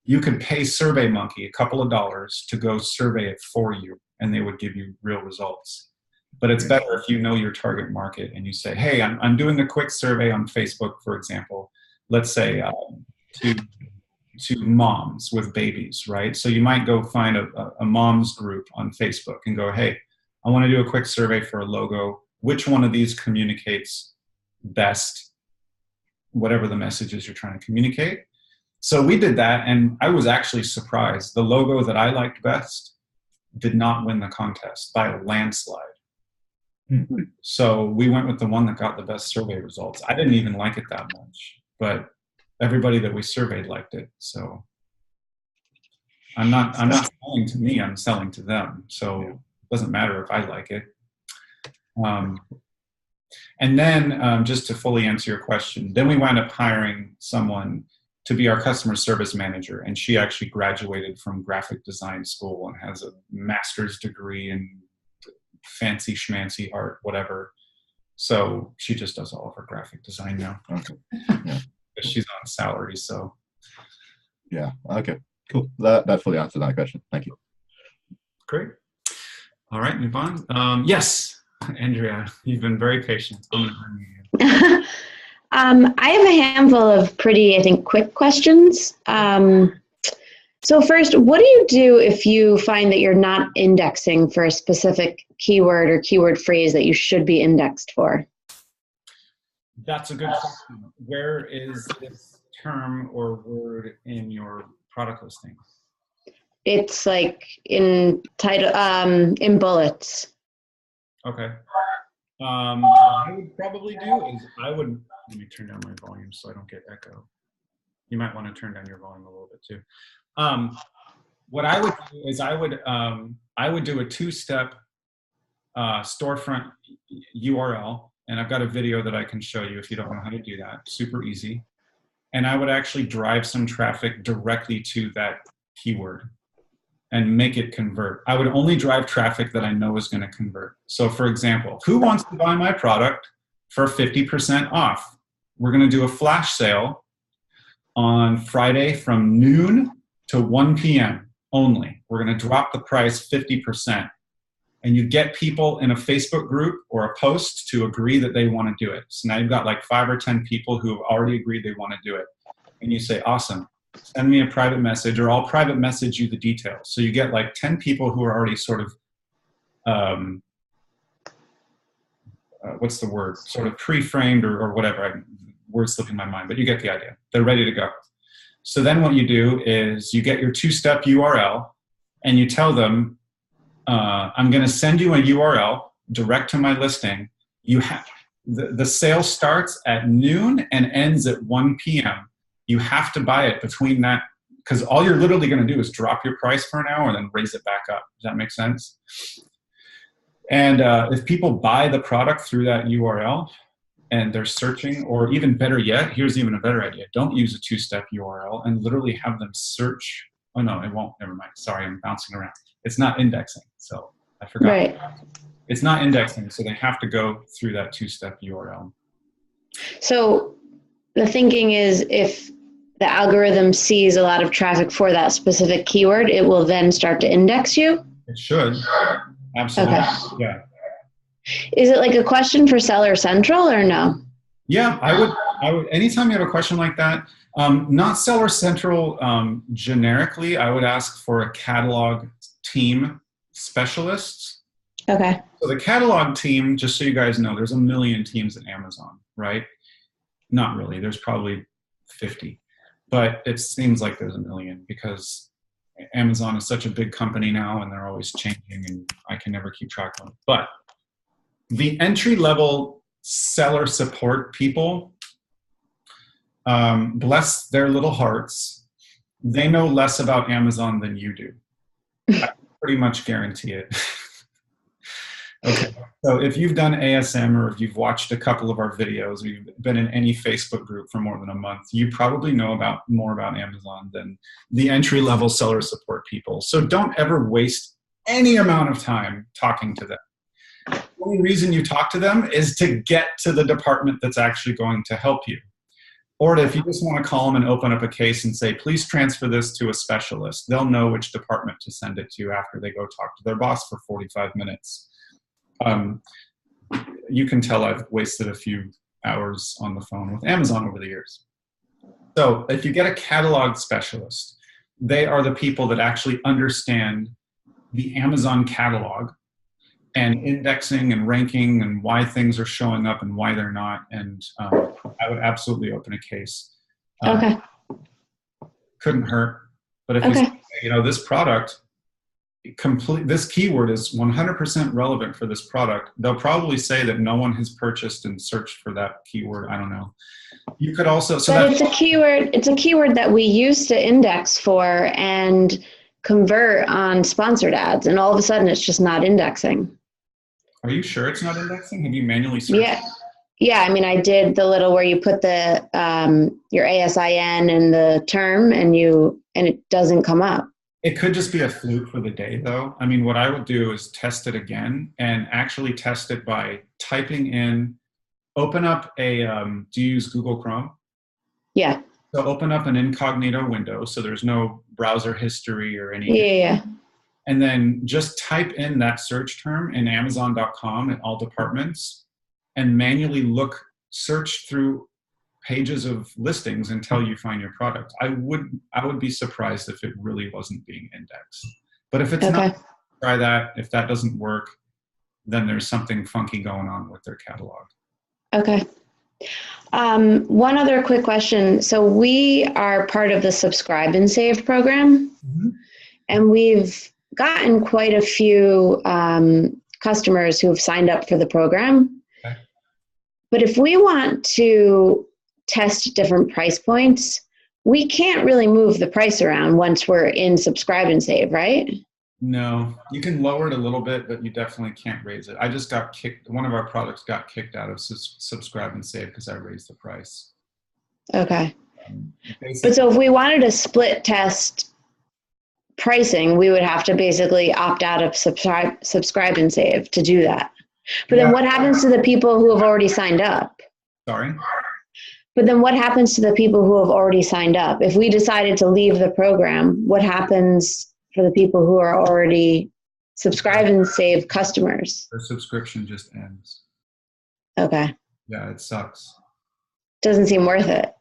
you could pay SurveyMonkey a couple of dollars to go survey it for you, and they would give you real results. But it's better if you know your target market and you say, hey, I'm doing a quick survey on Facebook, for example, let's say to moms with babies, right? So you might go find a moms group on Facebook and go, hey, I want to do a quick survey for a logo. Which one of these communicates best, whatever the message is you're trying to communicate? So we did that, and I was actually surprised. The logo that I liked best did not win the contest by a landslide. Mm-hmm. So we went with the one that got the best survey results. I didn't even like it that much, but everybody that we surveyed liked it. So I'm not selling to me, I'm selling to them. So it doesn't matter if I like it. And then just to fully answer your question, then we wound up hiring someone to be our customer service manager. And she actually graduated from graphic design school and has a master's degree in fancy schmancy art, whatever. So she just does all of her graphic design now. Okay. Yeah. She's on salary, so. Yeah, okay, cool. That fully answered that question. Thank you. Great. All right, move on. Yes, Andrea, you've been very patient. I have a handful of pretty, I think, quick questions. So first, what do you do if you find that you're not indexing for a specific keyword or keyword phrase that you should be indexed for? That's a good question. Where is this term or word in your product listing? It's like in title, in bullets. Okay. What I would probably do is let me turn down my volume so I don't get echo. You might want to turn down your volume a little bit too. What I would do is I would do a two-step storefront URL, and I've got a video that I can show you if you don't know how to do that. Super easy. And I would actually drive some traffic directly to that keyword and make it convert. I would only drive traffic that I know is going to convert. So for example, who wants to buy my product for 50% off? We're going to do a flash sale on Friday from noon to 1 p.m. only. We're going to drop the price 50%. And you get people in a Facebook group or a post to agree that they want to do it. So now you've got like 5 or 10 people who have already agreed they want to do it. And you say, awesome, send me a private message, or I'll private message you the details. So you get like 10 people who are already sort of, what's the word? Sort of pre-framed or whatever. Word's slipping my mind, but you get the idea. They're ready to go. So then what you do is you get your two-step URL and you tell them, I'm going to send you a URL direct to my listing. You have the sale starts at noon and ends at 1 p.m. You have to buy it between that, because all you're literally going to do is drop your price for an hour and then raise it back up. Does that make sense? And if people buy the product through that URL and they're searching, or even better yet, here's even a better idea. Don't use a two-step URL and literally have them search. Oh no, it won't. Never mind. Sorry, I'm bouncing around. It's not indexing, so I forgot. Right. It's not indexing, so they have to go through that two-step URL. So the thinking is, if the algorithm sees a lot of traffic for that specific keyword, it will then start to index you? It should. Absolutely. Okay. Yeah. Is it like a question for Seller Central or no? Yeah, I would. Anytime you have a question like that, not Seller Central generically, I would ask for a catalog team specialist. Okay. So the catalog team, just so you guys know, there's a million teams at Amazon, right? Not really. There's probably 50. But it seems like there's a million because Amazon is such a big company now and they're always changing and I can never keep track of them. But the entry-level seller support people, bless their little hearts, they know less about Amazon than you do. I pretty much guarantee it. Okay. So if you've done ASM or if you've watched a couple of our videos, or you've been in any Facebook group for more than a month, you probably know more about Amazon than the entry-level seller support people. So don't ever waste any amount of time talking to them. The only reason you talk to them is to get to the department that's actually going to help you. Or if you just want to call them and open up a case and say, please transfer this to a specialist, they'll know which department to send it to after they go talk to their boss for 45 minutes. You can tell I've wasted a few hours on the phone with Amazon over the years. So if you get a catalog specialist, they are the people that actually understand the Amazon catalog and indexing and ranking and why things are showing up and why they're not. And I would absolutely open a case. Okay. Couldn't hurt. But if you say, this product, this keyword is 100% relevant for this product, they'll probably say that no one has purchased and searched for that keyword. I don't know. You could also, but it's a keyword that we used to index for and convert on sponsored ads, and all of a sudden it's just not indexing. Are you sure it's not indexing? Have you manually searched? Yeah. I mean, I did the little where you put the your ASIN and the term, and it doesn't come up. It could just be a fluke for the day, though. I mean, what I would do is test it again and actually test it by typing in. Open up a. Do you use Google Chrome? Yeah. So open up an incognito window, so there's no browser history or anything. Yeah. And then just type in that search term in Amazon.com in all departments and manually search through pages of listings until you find your product. I would be surprised if it really wasn't being indexed. But if it's not, try that. If that doesn't work, then there's something funky going on with their catalog. Okay. One other quick question. So we are part of the Subscribe and Save program, and we've gotten quite a few customers who have signed up for the program. Okay. But if we want to test different price points, we can't really move the price around once we're in Subscribe and Save, right? No, you can lower it a little bit, but you definitely can't raise it. I just got kicked. One of our products got kicked out of Subscribe and Save because I raised the price. Okay. But so if we wanted to split test pricing, we would have to basically opt out of Subscribe and Save to do that. But then what happens to the people who have already signed up? Sorry? But then what happens to the people who have already signed up? If we decided to leave the program, what happens for the people who are already Subscribe and Save customers? Their subscription just ends. Okay. Yeah, it sucks. Doesn't seem worth it.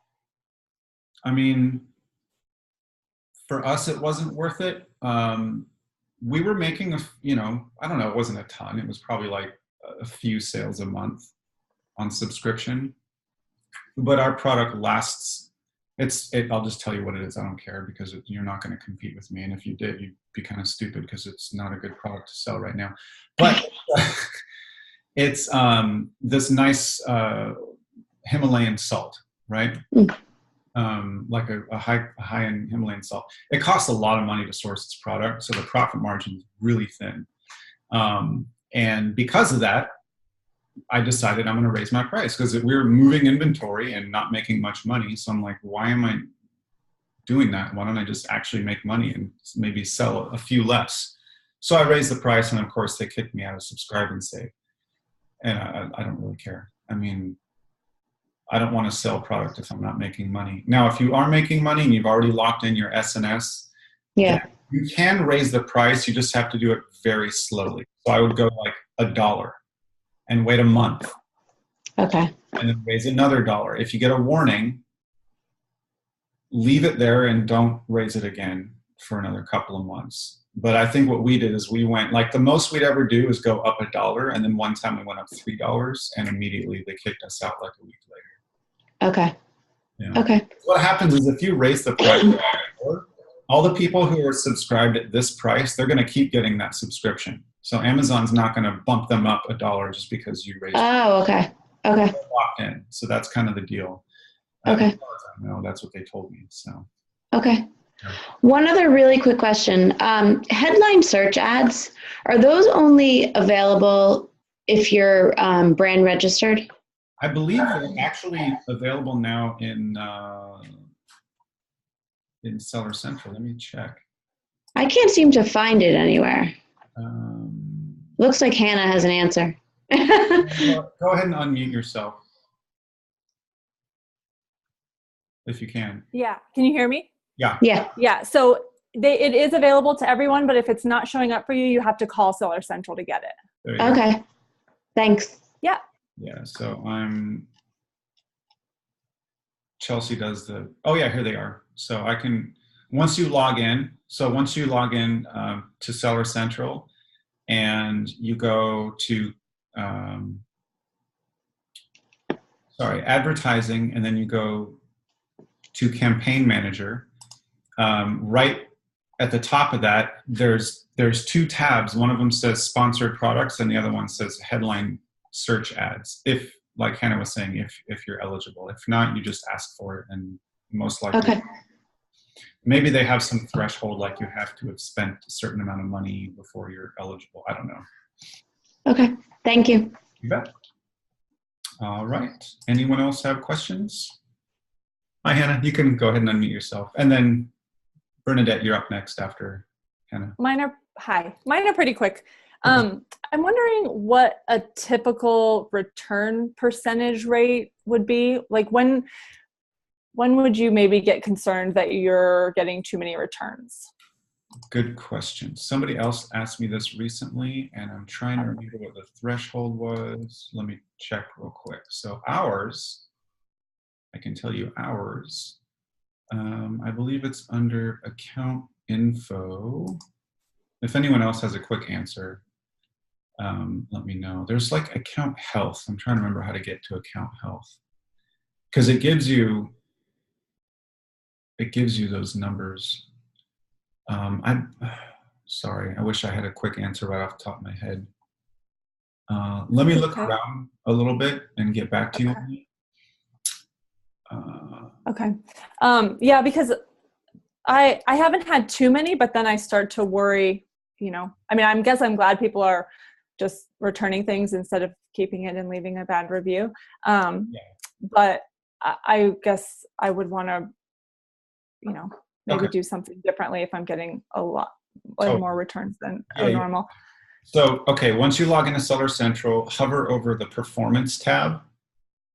I mean, for us, it wasn't worth it. We were making I don't know, it wasn't a ton. It was probably like a few sales a month on subscription. But our product lasts. I'll just tell you what it is. I don't care because you're not going to compete with me. And if you did, you'd be kind of stupid because it's not a good product to sell right now. But it's this nice Himalayan salt, right? Like a high-end Himalayan salt. It costs a lot of money to source its product, so the profit margin is really thin. And because of that, I decided I'm going to raise my price because we were moving inventory and not making much money. So I'm like, why am I doing that? Why don't I just actually make money and maybe sell a few less? So I raised the price, and of course they kicked me out of Subscribe and Save. And I don't really care. I mean, I don't want to sell product if I'm not making money. Now, if you are making money and you've already locked in your SNS, you can raise the price. You just have to do it very slowly. So I would go like $1 and wait a month. Okay. And then raise another $1. If you get a warning, leave it there and don't raise it again for another couple of months. But I think what we did is we went, like the most we'd ever do is go up $1. And then one time we went up $3 and immediately they kicked us out like a week later. Okay. Yeah. Okay. What happens is if you raise the price, all the people who are subscribed at this price, they're going to keep getting that subscription. So Amazon's not going to bump them up $1 just because you raised it. Oh, okay. Okay. Locked in. So that's kind of the deal. Okay. No, that's what they told me. So. Okay. One other really quick question. Headline search ads, are those only available if you're brand registered? I believe they're actually available now in Seller Central. Let me check. I can't seem to find it anywhere. Um, Looks like Hannah has an answer. Go ahead and unmute yourself if you can. Yeah. Can you hear me? Yeah. Yeah. Yeah. So it is available to everyone, but if it's not showing up for you, you have to call Seller Central to get it. There you go. Okay. Thanks. Yeah. Yeah. So Chelsea does oh yeah, here they are. So once you log in to Seller Central and you go to, advertising, and then you go to campaign manager, right at the top of that, there's two tabs. One of them says sponsored products and the other one says headline search ads. If, like Hannah was saying, if you're eligible. If not, you just ask for it, and most likely. Okay. Maybe they have some threshold, like you have to have spent a certain amount of money before you're eligible. I don't know. Okay. Thank you. You bet. All right. Anyone else have questions? Hi, Hannah. You can go ahead and unmute yourself. And then Bernadette, you're up next after Hannah. Mine are pretty quick. I'm wondering what a typical return percentage rate would be. Like when would you maybe get concerned that you're getting too many returns? Good question. Somebody else asked me this recently, and I'm trying to remember what the threshold was. Let me check real quick. So ours, I can tell you ours, I believe it's under account info. If anyone else has a quick answer, let me know. There's like account health. I'm trying to remember how to get to account health, because it gives you those numbers. I'm sorry. I wish I had a quick answer right off the top of my head. Let me look around a little bit and get back to you. Okay. Yeah, because I haven't had too many, but then I start to worry, I guess I'm glad people are just returning things instead of keeping it and leaving a bad review. But I guess I would want to, maybe do something differently if I'm getting a lot more returns than normal. So, okay, once you log into Seller Central, hover over the Performance tab,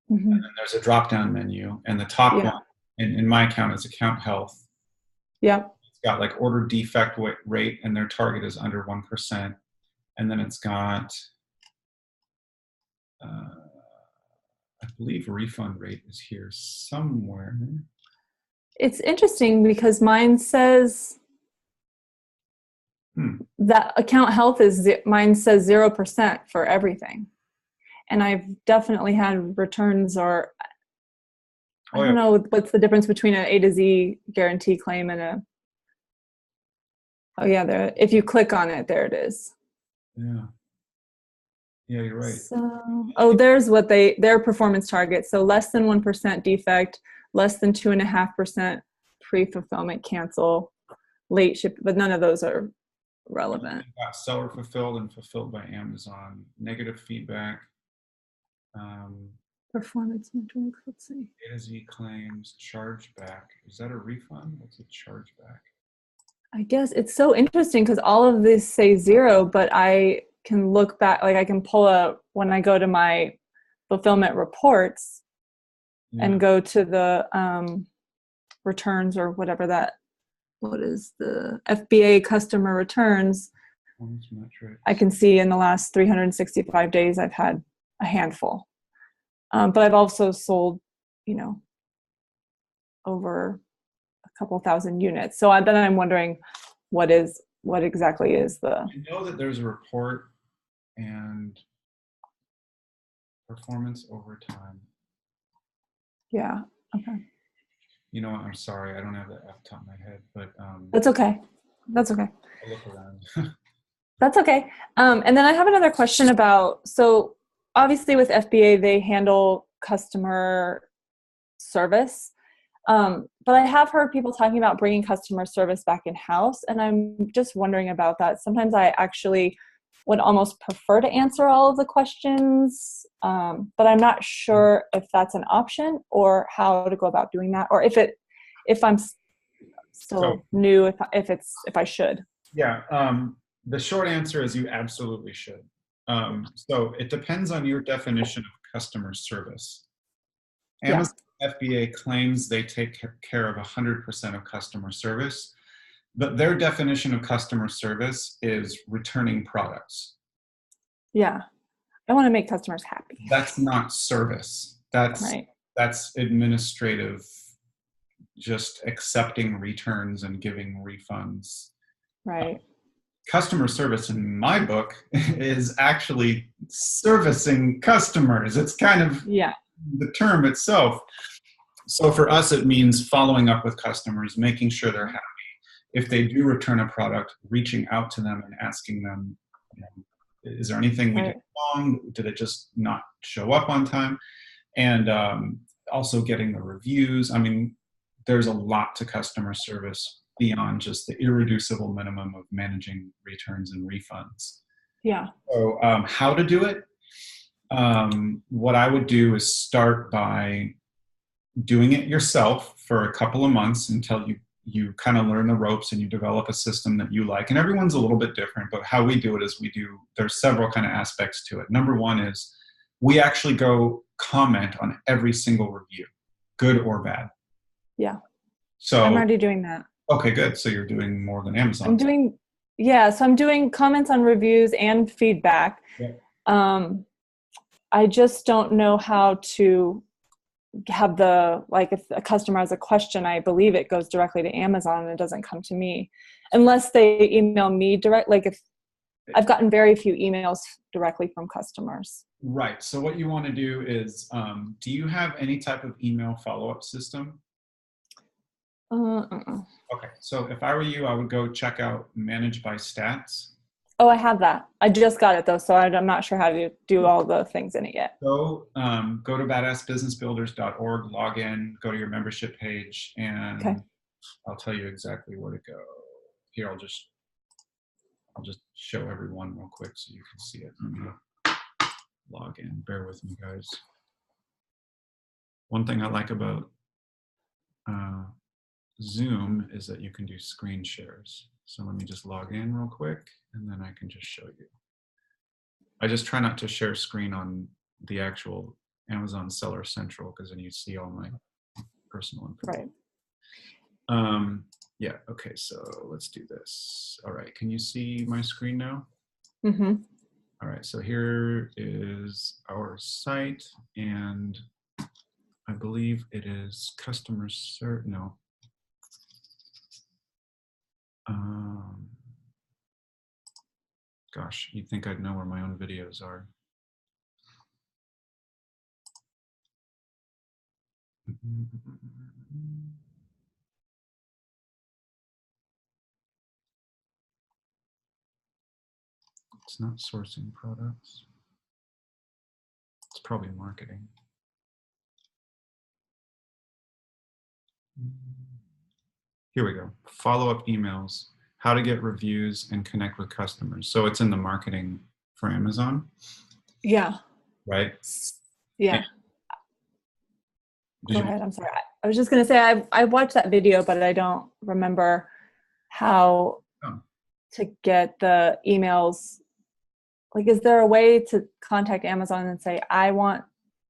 and then there's a drop-down menu, and the top one in my account is Account Health. Yeah. It's got like order defect rate, and their target is under 1%. And then it's got, I believe refund rate is here somewhere. It's interesting because mine says that account health mine says 0% for everything. And I've definitely had returns, or I don't know what's the difference between an A to Z guarantee claim and if you click on it, there it is. Yeah, you're right. So, there's what their performance target. So less than 1% defect, less than 2.5% pre-fulfillment cancel, late ship, but none of those are relevant. Got seller fulfilled and fulfilled by Amazon. Negative feedback. Performance metrics. Let's see. A to Z claims, chargeback. Is that a refund? What's a chargeback? I guess it's so interesting because all of these say 0, but I can look back, like I can pull when I go to my fulfillment reports and go to the returns or whatever what is the FBA customer returns. I can see in the last 365 days I've had a handful. But I've also sold, over a couple thousand units. So then I'm wondering what exactly is the... I know that there's a report and performance over time. Yeah. Okay. You know what? I'm sorry. I don't have that off the top of my head, but that's okay. That's okay. I'll look around. That's okay. And then I have another question about, so obviously with FBA, they handle customer service. But I have heard people talking about bringing customer service back in-house, and I'm just wondering about that. Sometimes I actually would almost prefer to answer all of the questions, but I'm not sure if that's an option or how to go about doing that, or if I'm still new, if I should. Yeah, the short answer is you absolutely should. So it depends on your definition of customer service. Amazon FBA claims they take care of 100% of customer service, but their definition of customer service is returning products. Yeah, I want to make customers happy. That's not service. That's administrative, just accepting returns and giving refunds. Right. Customer service in my book is actually servicing customers. It's kind of the term itself. So for us, it means following up with customers, making sure they're happy. If they do return a product, reaching out to them and asking them, is there anything we did wrong? Did it just not show up on time? And also getting the reviews. I mean, there's a lot to customer service beyond just the irreducible minimum of managing returns and refunds. Yeah. So how to do it? What I would do is start by doing it yourself for a couple of months until you kind of learn the ropes and you develop a system that you like. And everyone's a little bit different, but how we do it is there's several kind of aspects to it. Number one is we actually go comment on every single review, good or bad. Yeah. So I'm already doing that. Okay, good. So you're doing more than Amazon. I'm doing comments on reviews and feedback. Yeah. I just don't know how to have if a customer has a question, I believe it goes directly to Amazon and it doesn't come to me unless they email me direct. Like if I've gotten very few emails directly from customers. Right. So what you want to do is, do you have any type of email follow-up system? Okay. So if I were you, I would go check out Manage by Stats. Oh, I have that. I just got it though, so I'm not sure how to do all the things in it yet. So go to badassbusinessbuilders.org, log in, go to your membership page, and I'll tell you exactly where to go. Here, I'll just show everyone real quick so you can see it. Let me log in. Bear with me, guys. One thing I like about Zoom is that you can do screen shares. So let me just log in real quick and then I can just show you. I just try not to share screen on the actual Amazon Seller Central because then you see all my personal information. Right. Yeah, okay, so let's do this. All right, can you see my screen now? Mm-hmm. All right, so here is our site and I believe it is customer service, no. Gosh, you'd think I'd know where my own videos are. It's not sourcing products. It's probably marketing. Here we go. Follow-up emails. How to get reviews and connect with customers. So it's in the marketing for Amazon. Yeah. Right? Yeah. Go ahead. I'm sorry. I was just going to say I watched that video, but I don't remember how to get the emails. Like, is there a way to contact Amazon and say, I want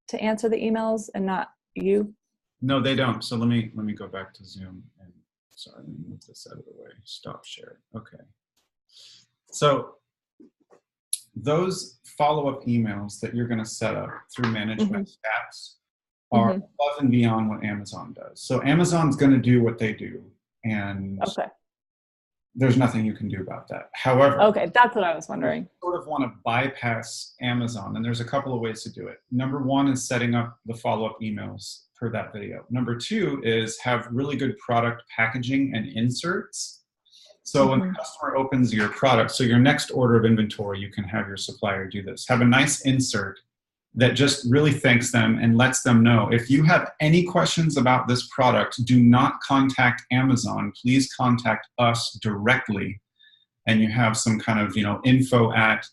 to answer the emails and not you? No, they don't. So let me go back to Zoom and sorry, let me move this out of the way. Stop share. Okay. So those follow-up emails that you're going to set up through management stats are above and beyond what Amazon does. So Amazon's going to do what they do, and there's nothing you can do about that. However, that's what I was wondering. You sort of want to bypass Amazon, and there's a couple of ways to do it. Number one is setting up the follow-up emails per that video. Number two is have really good product packaging and inserts. So when the customer opens your product, so your next order of inventory, you can have your supplier do this. Have a nice insert that just really thanks them and lets them know, if you have any questions about this product, do not contact Amazon. Please contact us directly. And you have some kind of, info at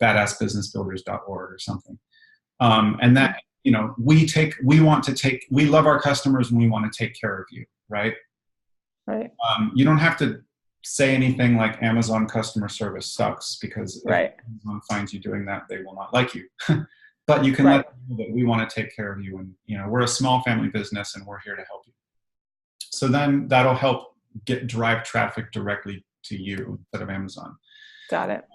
badassbusinessbuilders.org or something. And that, we love our customers and we want to take care of you, right? Right. You don't have to say anything like Amazon customer service sucks, because if Amazon finds you doing that, they will not like you. But you can let them know that we want to take care of you, and we're a small family business and we're here to help you. So then that'll help drive traffic directly to you instead of Amazon. Got it.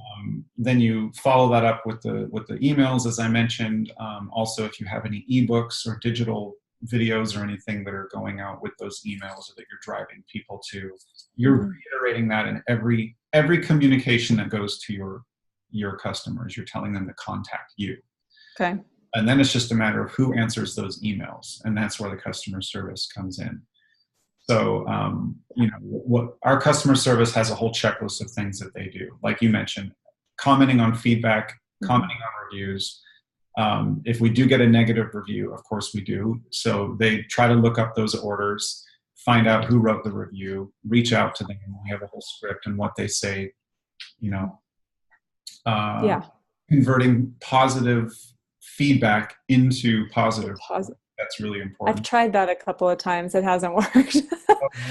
Then you follow that up with the emails, as I mentioned. Also, if you have any ebooks or digital videos or anything that are going out with those emails or that you're driving people to, you're reiterating that in every communication that goes to your customers. You're telling them to contact you. Okay. And then it's just a matter of who answers those emails, and that's where the customer service comes in. So, what our customer service has a whole checklist of things that they do. Like you mentioned, commenting on feedback, commenting on reviews. If we do get a negative review, of course we do. So they try to look up those orders, find out who wrote the review, reach out to them. We have a whole script and what they say, converting positive feedback into positive. That's really important. I've tried that a couple of times. It hasn't worked.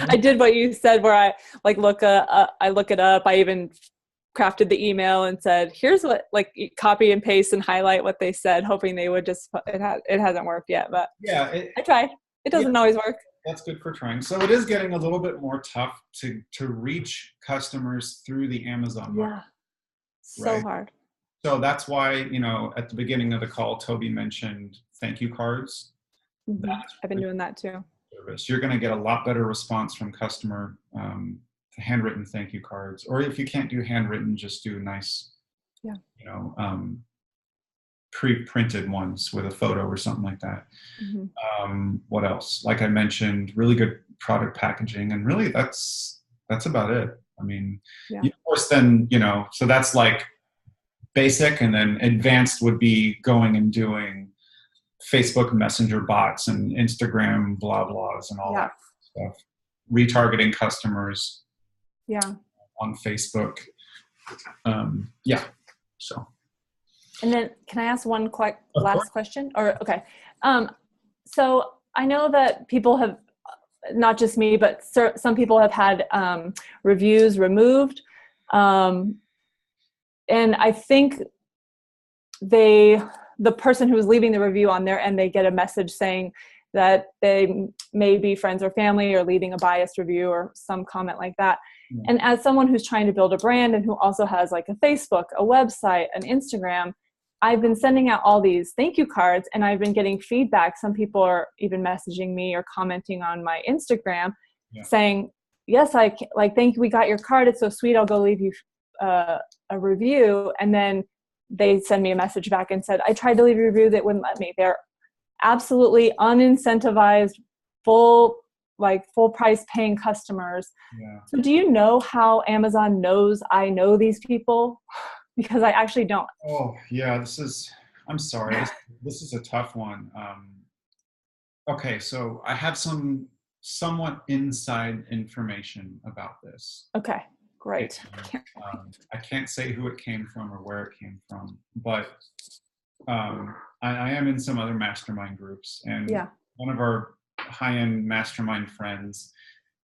I did what you said, where I look it up. I even crafted the email and said, here's what, copy and paste and highlight what they said, hoping they would just, it hasn't worked yet, but I tried. It doesn't always work. That's good for trying. So it is getting a little bit more tough to reach customers through the Amazon market. So hard. So that's why, at the beginning of the call, Toby mentioned thank you cards. I've been doing that too. You're going to get a lot better response from customer handwritten thank you cards. Or if you can't do handwritten, just do nice, pre-printed ones with a photo or something like that. What else? Like I mentioned, really good product packaging, and really that's about it. I mean, of course, then so that's like basic, and then advanced would be going and doing Facebook Messenger bots and Instagram blah blahs and all that stuff. Retargeting customers on Facebook. So. And then can I ask one quick last question? Okay. So I know that people have, not just me, but some people have had reviews removed. And I think the person who was leaving the review on there, and they get a message saying that they may be friends or family or leaving a biased review or some comment like that. And as someone who's trying to build a brand and who also has like a Facebook, a website, an Instagram, I've been sending out all these thank you cards, and I've been getting feedback. Some people are even messaging me or commenting on my Instagram saying, yes, thank you, we got your card. It's so sweet. I'll go leave you a review. And then they send me a message back and said, I tried to leave a review that wouldn't let me. They're absolutely unincentivized, full price paying customers. So do you know how Amazon knows I know these people? Because I actually don't. Oh yeah, I'm sorry. This is a tough one. Okay, so I have some somewhat inside information about this. Okay. Great. I can't say who it came from or where it came from, but I am in some other mastermind groups, and one of our high-end mastermind friends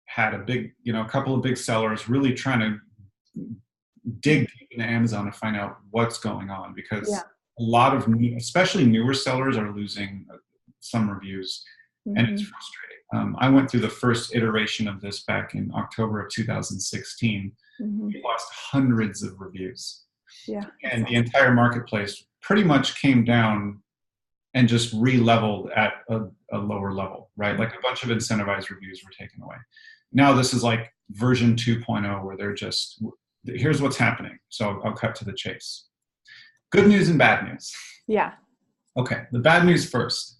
had a couple of big sellers really trying to dig deep into Amazon to find out what's going on, because a lot of especially newer sellers are losing some reviews, and it's frustrating. I went through the first iteration of this back in October of 2016. We lost hundreds of reviews. And the entire marketplace pretty much came down and just re-leveled at a lower level, right? Like a bunch of incentivized reviews were taken away. Now this is like version 2.0, where they're just, here's what's happening. So I'll cut to the chase. Good news and bad news. Okay, the bad news first.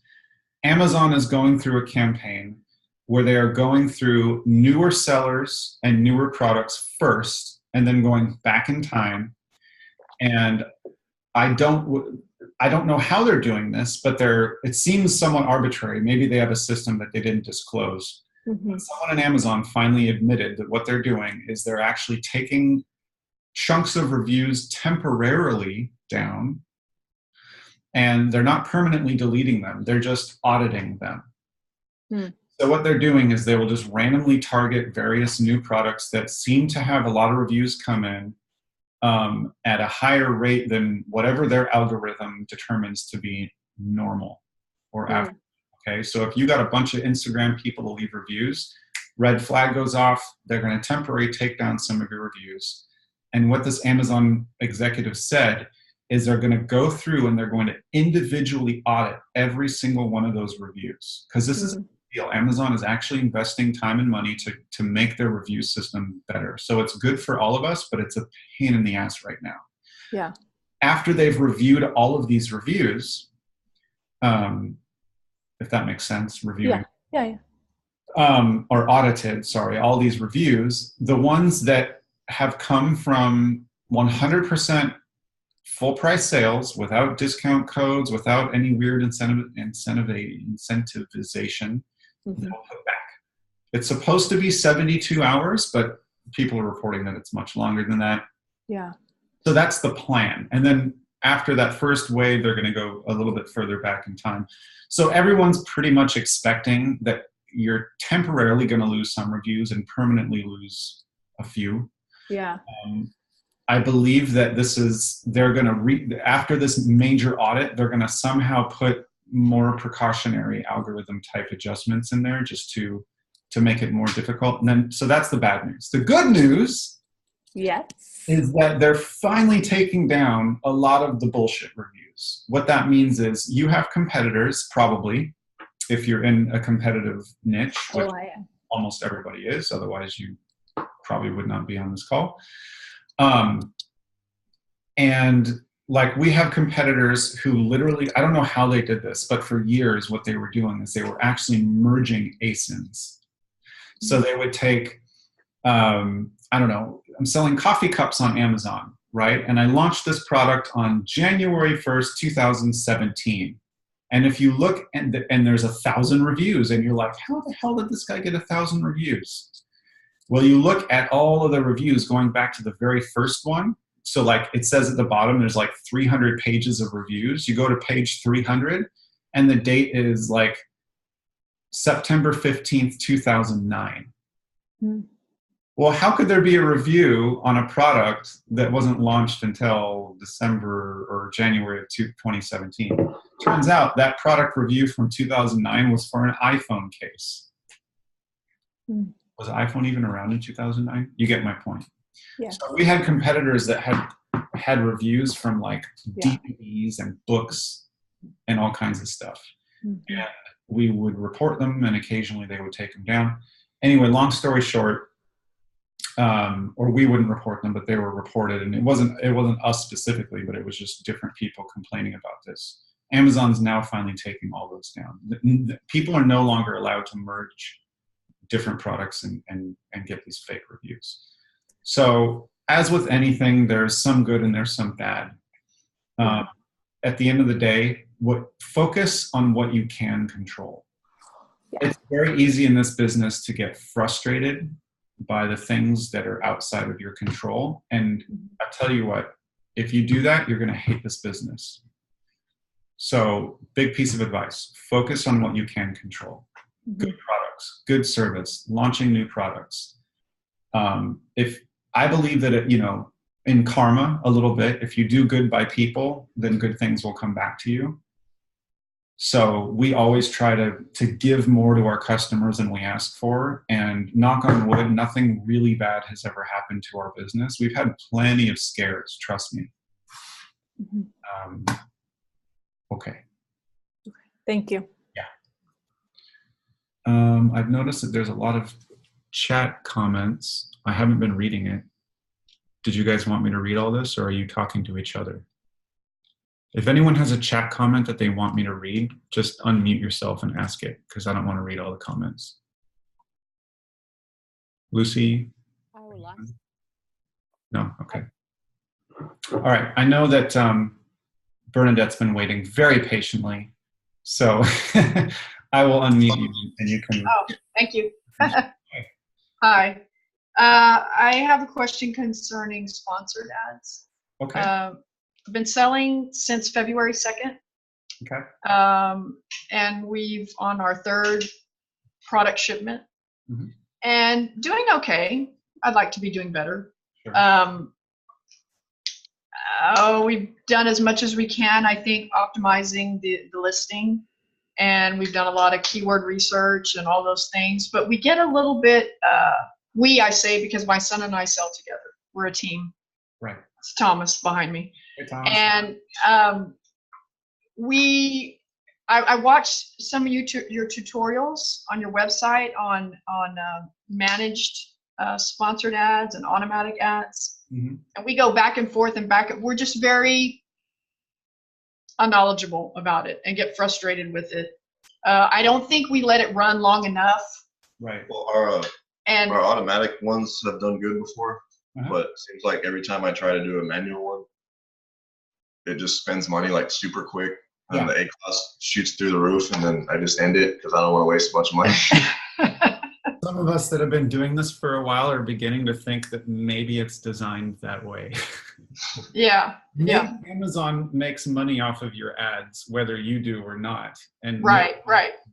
Amazon is going through a campaign where they are going through newer sellers and newer products first, and then going back in time. And I don't know how they're doing this, but it seems somewhat arbitrary. Maybe they have a system that they didn't disclose. Mm-hmm. Someone in Amazon finally admitted that what they're doing is they're actually taking chunks of reviews temporarily down, and they're not permanently deleting them. They're just auditing them. So what they're doing is they will just randomly target various new products that seem to have a lot of reviews come in at a higher rate than whatever their algorithm determines to be normal or average. Okay, so if you got a bunch of Instagram people to leave reviews, red flag goes off. They're going to temporarily take down some of your reviews. And what this Amazon executive said is they're going to go through and they're going to individually audit every single one of those reviews, because this is a deal. Amazon is actually investing time and money to make their review system better. So it's good for all of us, but it's a pain in the ass right now. Yeah. After they've reviewed all of these reviews, if that makes sense, reviewing. Yeah. Or audited, sorry, all these reviews, the ones that have come from 100% full price sales without discount codes, without any weird incentivization, they'll put back. It's supposed to be 72 hours, but people are reporting that it's much longer than that. Yeah. So that's the plan. And then after that first wave, they're going to go a little bit further back in time. So everyone's pretty much expecting that you're temporarily going to lose some reviews and permanently lose a few. Yeah. I believe that they're going to, after this major audit, they're going to somehow put more precautionary algorithm type adjustments in there just to make it more difficult. And then, so that's the bad news. The good news is that they're finally taking down a lot of the bullshit reviews. What that means is you have competitors, probably, if you're in a competitive niche, which almost everybody is, otherwise you probably would not be on this call. And like we have competitors who literally, I don't know how they did this, but for years what they were doing is they were actually merging ASINs. So they would take, I don't know, I'm selling coffee cups on Amazon, right? And I launched this product on January 1st, 2017. And if you look and there's 1,000 reviews and you're like, how the hell did this guy get 1,000 reviews? Well, you look at all of the reviews going back to the very first one. So like it says at the bottom, there's like 300 pages of reviews. You go to page 300 and the date is like September 15th, 2009. Well, how could there be a review on a product that wasn't launched until December or January of 2017? Turns out that product review from 2009 was for an iPhone case. Was iPhone even around in 2009? You get my point. Yeah. So we had competitors that had reviews from like DVDs and books and all kinds of stuff. And we would report them and occasionally they would take them down. Anyway, long story short, or we wouldn't report them, but they were reported, and it wasn't us specifically, but it was just different people complaining about this. Amazon's now finally taking all those down. People are no longer allowed to merge different products and get these fake reviews. So as with anything, there's some good and there's some bad. At the end of the day, focus on what you can control. It's very easy in this business to get frustrated by the things that are outside of your control. And I tell you what, if you do that, you're going to hate this business. So big piece of advice, focus on what you can control. Good products, good service, launching new products. If I believe that, in karma a little bit, if you do good by people, then good things will come back to you. So we always try to give more to our customers than we ask for, and knock on wood, nothing really bad has ever happened to our business. We've had plenty of scares, trust me. Okay. Thank you. Yeah. I've noticed that there's a lot of chat comments. I haven't been reading it. Did you guys want me to read all this, or are you talking to each other? If anyone has a chat comment that they want me to read, just unmute yourself and ask it, because I don't want to read all the comments. Lucy? No? Okay. All right. I know that Bernadette's been waiting very patiently. So I will unmute you and you can. Oh, thank you. Hi. I have a question concerning sponsored ads. Okay. I've been selling since February 2nd. Okay. And we've on our third product shipment Mhm. and doing okay. I'd like to be doing better. Sure. We've done as much as we can, I think, optimizing the listing. And we've done a lot of keyword research and all those things. But we get a little bit, I say, because my son and I sell together. We're a team. Right. It's Thomas behind me. Hey, Thomas. And I watched some of your tutorials on your website on managed sponsored ads and automatic ads. Mm-hmm. And we go back and forth and back. We're just very unknowledgeable about it and get frustrated with it. I don't think we let it run long enough. Right. Well, our automatic ones have done good before, but it seems like every time I try to do a manual one, it just spends money like super quick. And the A-class shoots through the roof, and then I just end it because I don't want to waste a bunch of money. Some of us that have been doing this for a while are beginning to think that maybe it's designed that way. Yeah. Amazon makes money off of your ads, whether you do or not. And right.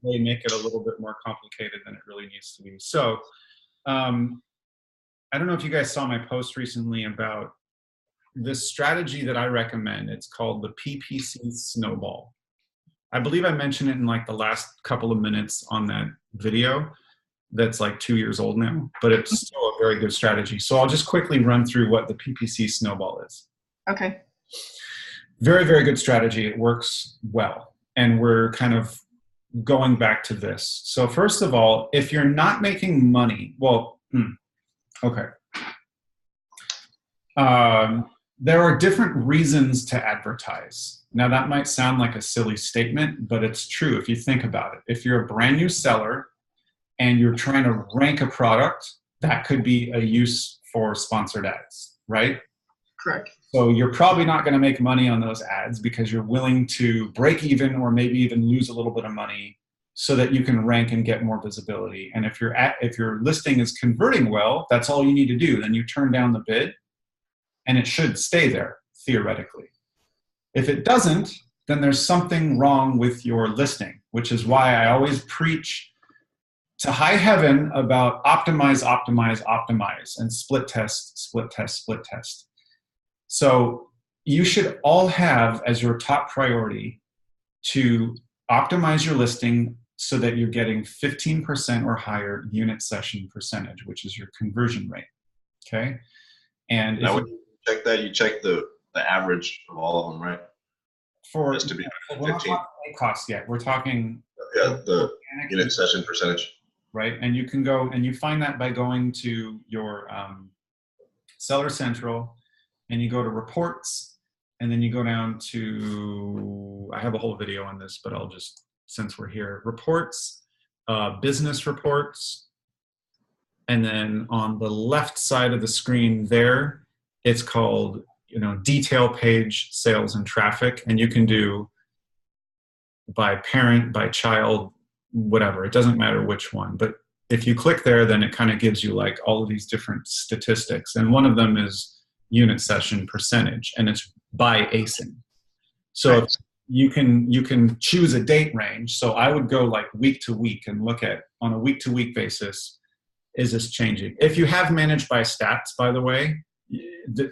They make it a little bit more complicated than it really needs to be. So I don't know if you guys saw my post recently about this strategy that I recommend. It's called the PPC snowball. I believe I mentioned it in like the last couple of minutes on that video that's like 2 years old now, but it's still a very good strategy. So I'll just quickly run through what the PPC snowball is. Okay. Very, very good strategy. It works well. And we're kind of going back to this. So first of all, if you're not making money, okay. There are different reasons to advertise. Now that might sound like a silly statement, but it's true if you think about it. If you're a brand new seller and you're trying to rank a product, that could be a use for sponsored ads, right? Correct. So you're probably not going to make money on those ads because you're willing to break even or maybe even lose a little bit of money so that you can rank and get more visibility. And if your listing is converting well, that's all you need to do. Then you turn down the bid and it should stay there theoretically. If it doesn't, then there's something wrong with your listing, which is why I always preach to high heaven about optimize, optimize, optimize, and split test, split test, split test. So you should all have as your top priority to optimize your listing so that you're getting 15% or higher unit session percentage, which is your conversion rate, okay? And now when you check that, you check the average of all of them, right? For just to be we're not talking cost yet. We're talking the unit session percentage. Right, and you can go and you find that by going to your Seller Central, and you go to reports, and then you go down to, I have a whole video on this, but I'll just, since we're here, reports, business reports, and then on the left side of the screen there, it's called, detail page, sales and traffic, and you can do by parent, by child, whatever, it doesn't matter which one, but if you click there, then it kind of gives you like all of these different statistics, and one of them is unit session percentage, and it's by ASIN. So right. you can choose a date range. So I would go like week to week and look at, on a week to week basis, is this changing? If you have managed by stats, by the way,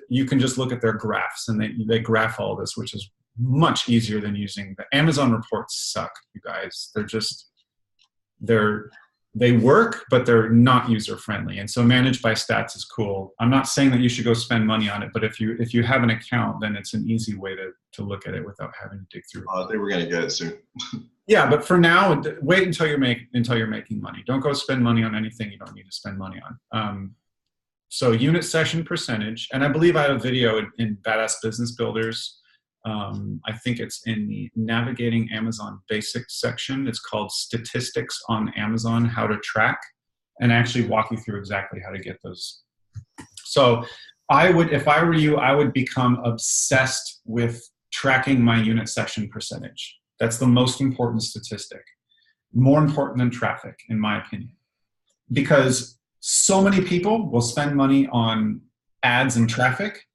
you can just look at their graphs, and they graph all this, which is much easier than using the Amazon reports. Suck, you guys. They work, but they're not user friendly. And so managed by stats is cool. I'm not saying that you should go spend money on it, but if you have an account, then it's an easy way to look at it without having to dig through. I think we're gonna get it soon. Yeah, but for now, wait until you're making money. Don't go spend money on anything you don't need to spend money on. So unit session percentage, and I believe I have a video in Badass Business Builders. I think it's in the Navigating Amazon Basics section. It's called Statistics on Amazon, How to Track, and actually walk you through exactly how to get those. So if I were you, I would become obsessed with tracking my unit session percentage. That's the most important statistic. More important than traffic, in my opinion. Because so many people will spend money on ads and traffic,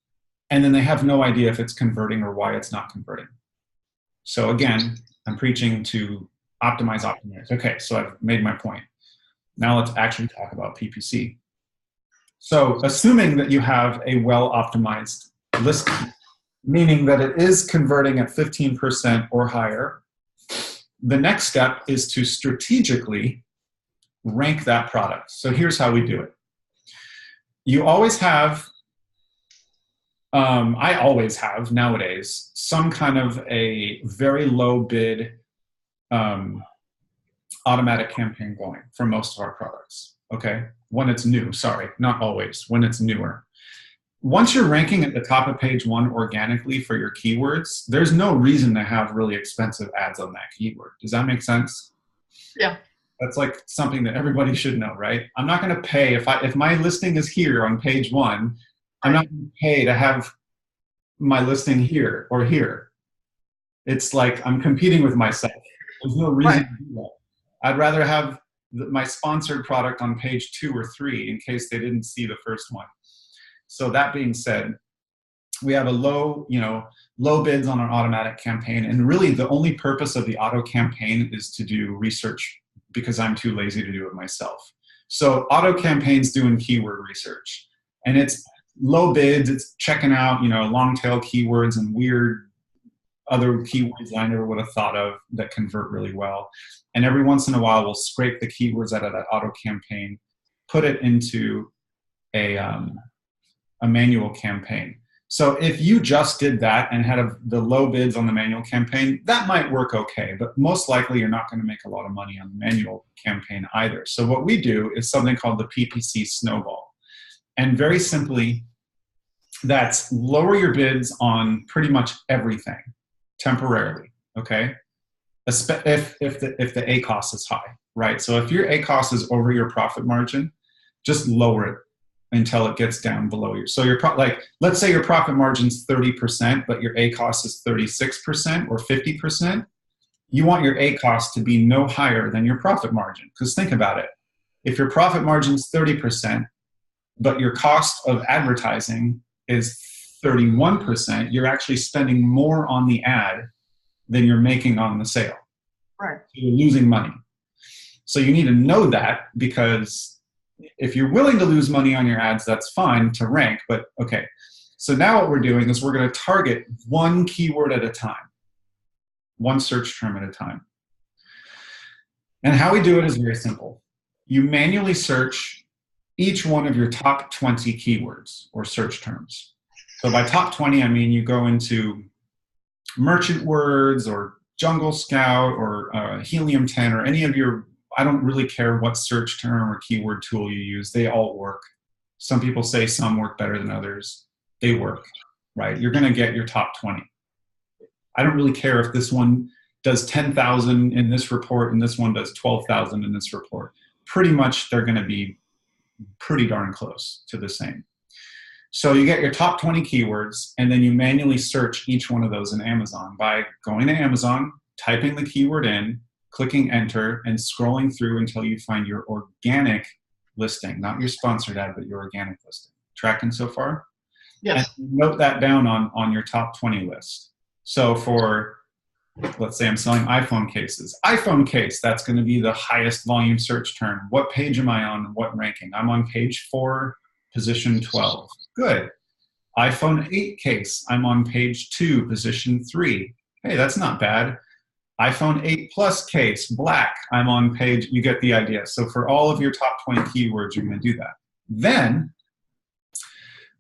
and then they have no idea if it's converting or why it's not converting. So again, I'm preaching to optimize. Okay, so I've made my point. Now let's actually talk about PPC. So assuming that you have a well-optimized listing, meaning that it is converting at 15% or higher, the next step is to strategically rank that product. So here's how we do it. You always have, I always have nowadays, some kind of a very low bid automatic campaign going for most of our products, okay? When it's new, sorry, not always, when it's newer. Once you're ranking at the top of page 1 organically for your keywords, there's no reason to have really expensive ads on that keyword. Does that make sense? Yeah. That's like something that everybody should know, right? I'm not going to pay, if my listing is here on page 1, I'm not going to pay to have my listing here or here. It's like I'm competing with myself. There's no reason to do that. I'd rather have my sponsored product on page 2 or 3 in case they didn't see the first one. So that being said, we have a low bids on our automatic campaign. And really the only purpose of the auto campaign is to do research because I'm too lazy to do it myself. So auto campaigns doing keyword research, and it's low bids. It's checking out, long tail keywords and weird other keywords I never would have thought of that convert really well. And every once in a while, we'll scrape the keywords out of that auto campaign, put it into a manual campaign. So if you just did that and had the low bids on the manual campaign, that might work okay, but most likely you're not going to make a lot of money on the manual campaign either. So what we do is something called the PPC snowball. And very simply, that's lower your bids on pretty much everything temporarily, okay? If the ACoS is high, right? So if your ACoS is over your profit margin, just lower it until it gets down below your. So let's say your profit margin's 30%, but your ACoS is 36% or 50%. You want your ACoS to be no higher than your profit margin. Because think about it. If your profit margin's 30%, but your cost of advertising is 31%, you're actually spending more on the ad than you're making on the sale. Right. So you're losing money. So you need to know that, because if you're willing to lose money on your ads, that's fine to rank, but okay. So now what we're doing is we're going to target one keyword at a time, one search term at a time. And how we do it is very simple. You manually search each one of your top 20 keywords or search terms. So by top 20, I mean you go into merchant words or Jungle Scout or Helium 10 or any of your, I don't really care what search term or keyword tool you use, they all work. Some people say some work better than others. They work, right? You're gonna get your top 20. I don't really care if this one does 10,000 in this report and this one does 12,000 in this report. Pretty much they're gonna be pretty darn close to the same. So you get your top 20 keywords, and then you manually search each one of those in Amazon by going to Amazon, typing the keyword in, clicking enter, and scrolling through until you find your organic listing, not your sponsored ad, but your organic listing. Tracking so far? Yes. And note that down on your top 20 list. So for, let's say I'm selling iPhone cases. iPhone case, that's going to be the highest volume search term. What page am I on? What ranking? I'm on page 4, position 12. Good. iPhone 8 case, I'm on page 2, position 3. Hey, that's not bad. iPhone 8 Plus case, black, I'm on page, you get the idea. So for all of your top 20 keywords, you're going to do that. Then,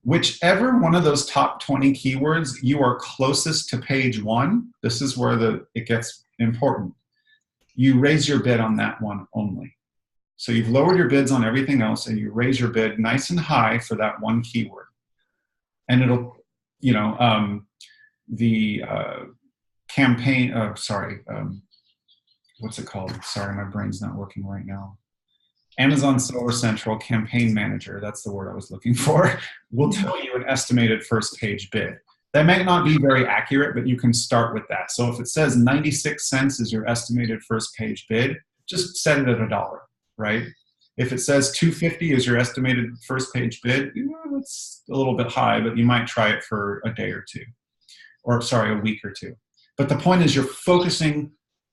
whichever one of those top 20 keywords you are closest to page 1, this is where it gets important. You raise your bid on that one only. So you've lowered your bids on everything else, and you raise your bid nice and high for that one keyword. And it'll, the campaign, what's it called? Sorry, my brain's not working right now. Amazon Seller Central Campaign Manager, that's the word I was looking for, will tell you an estimated first page bid. That might not be very accurate, but you can start with that. So if it says 96 cents is your estimated first page bid, just set it at $1, right? If it says 250 is your estimated first page bid, it's a little bit high, but you might try it for a day or two, or sorry, a week or two. But the point is you're focusing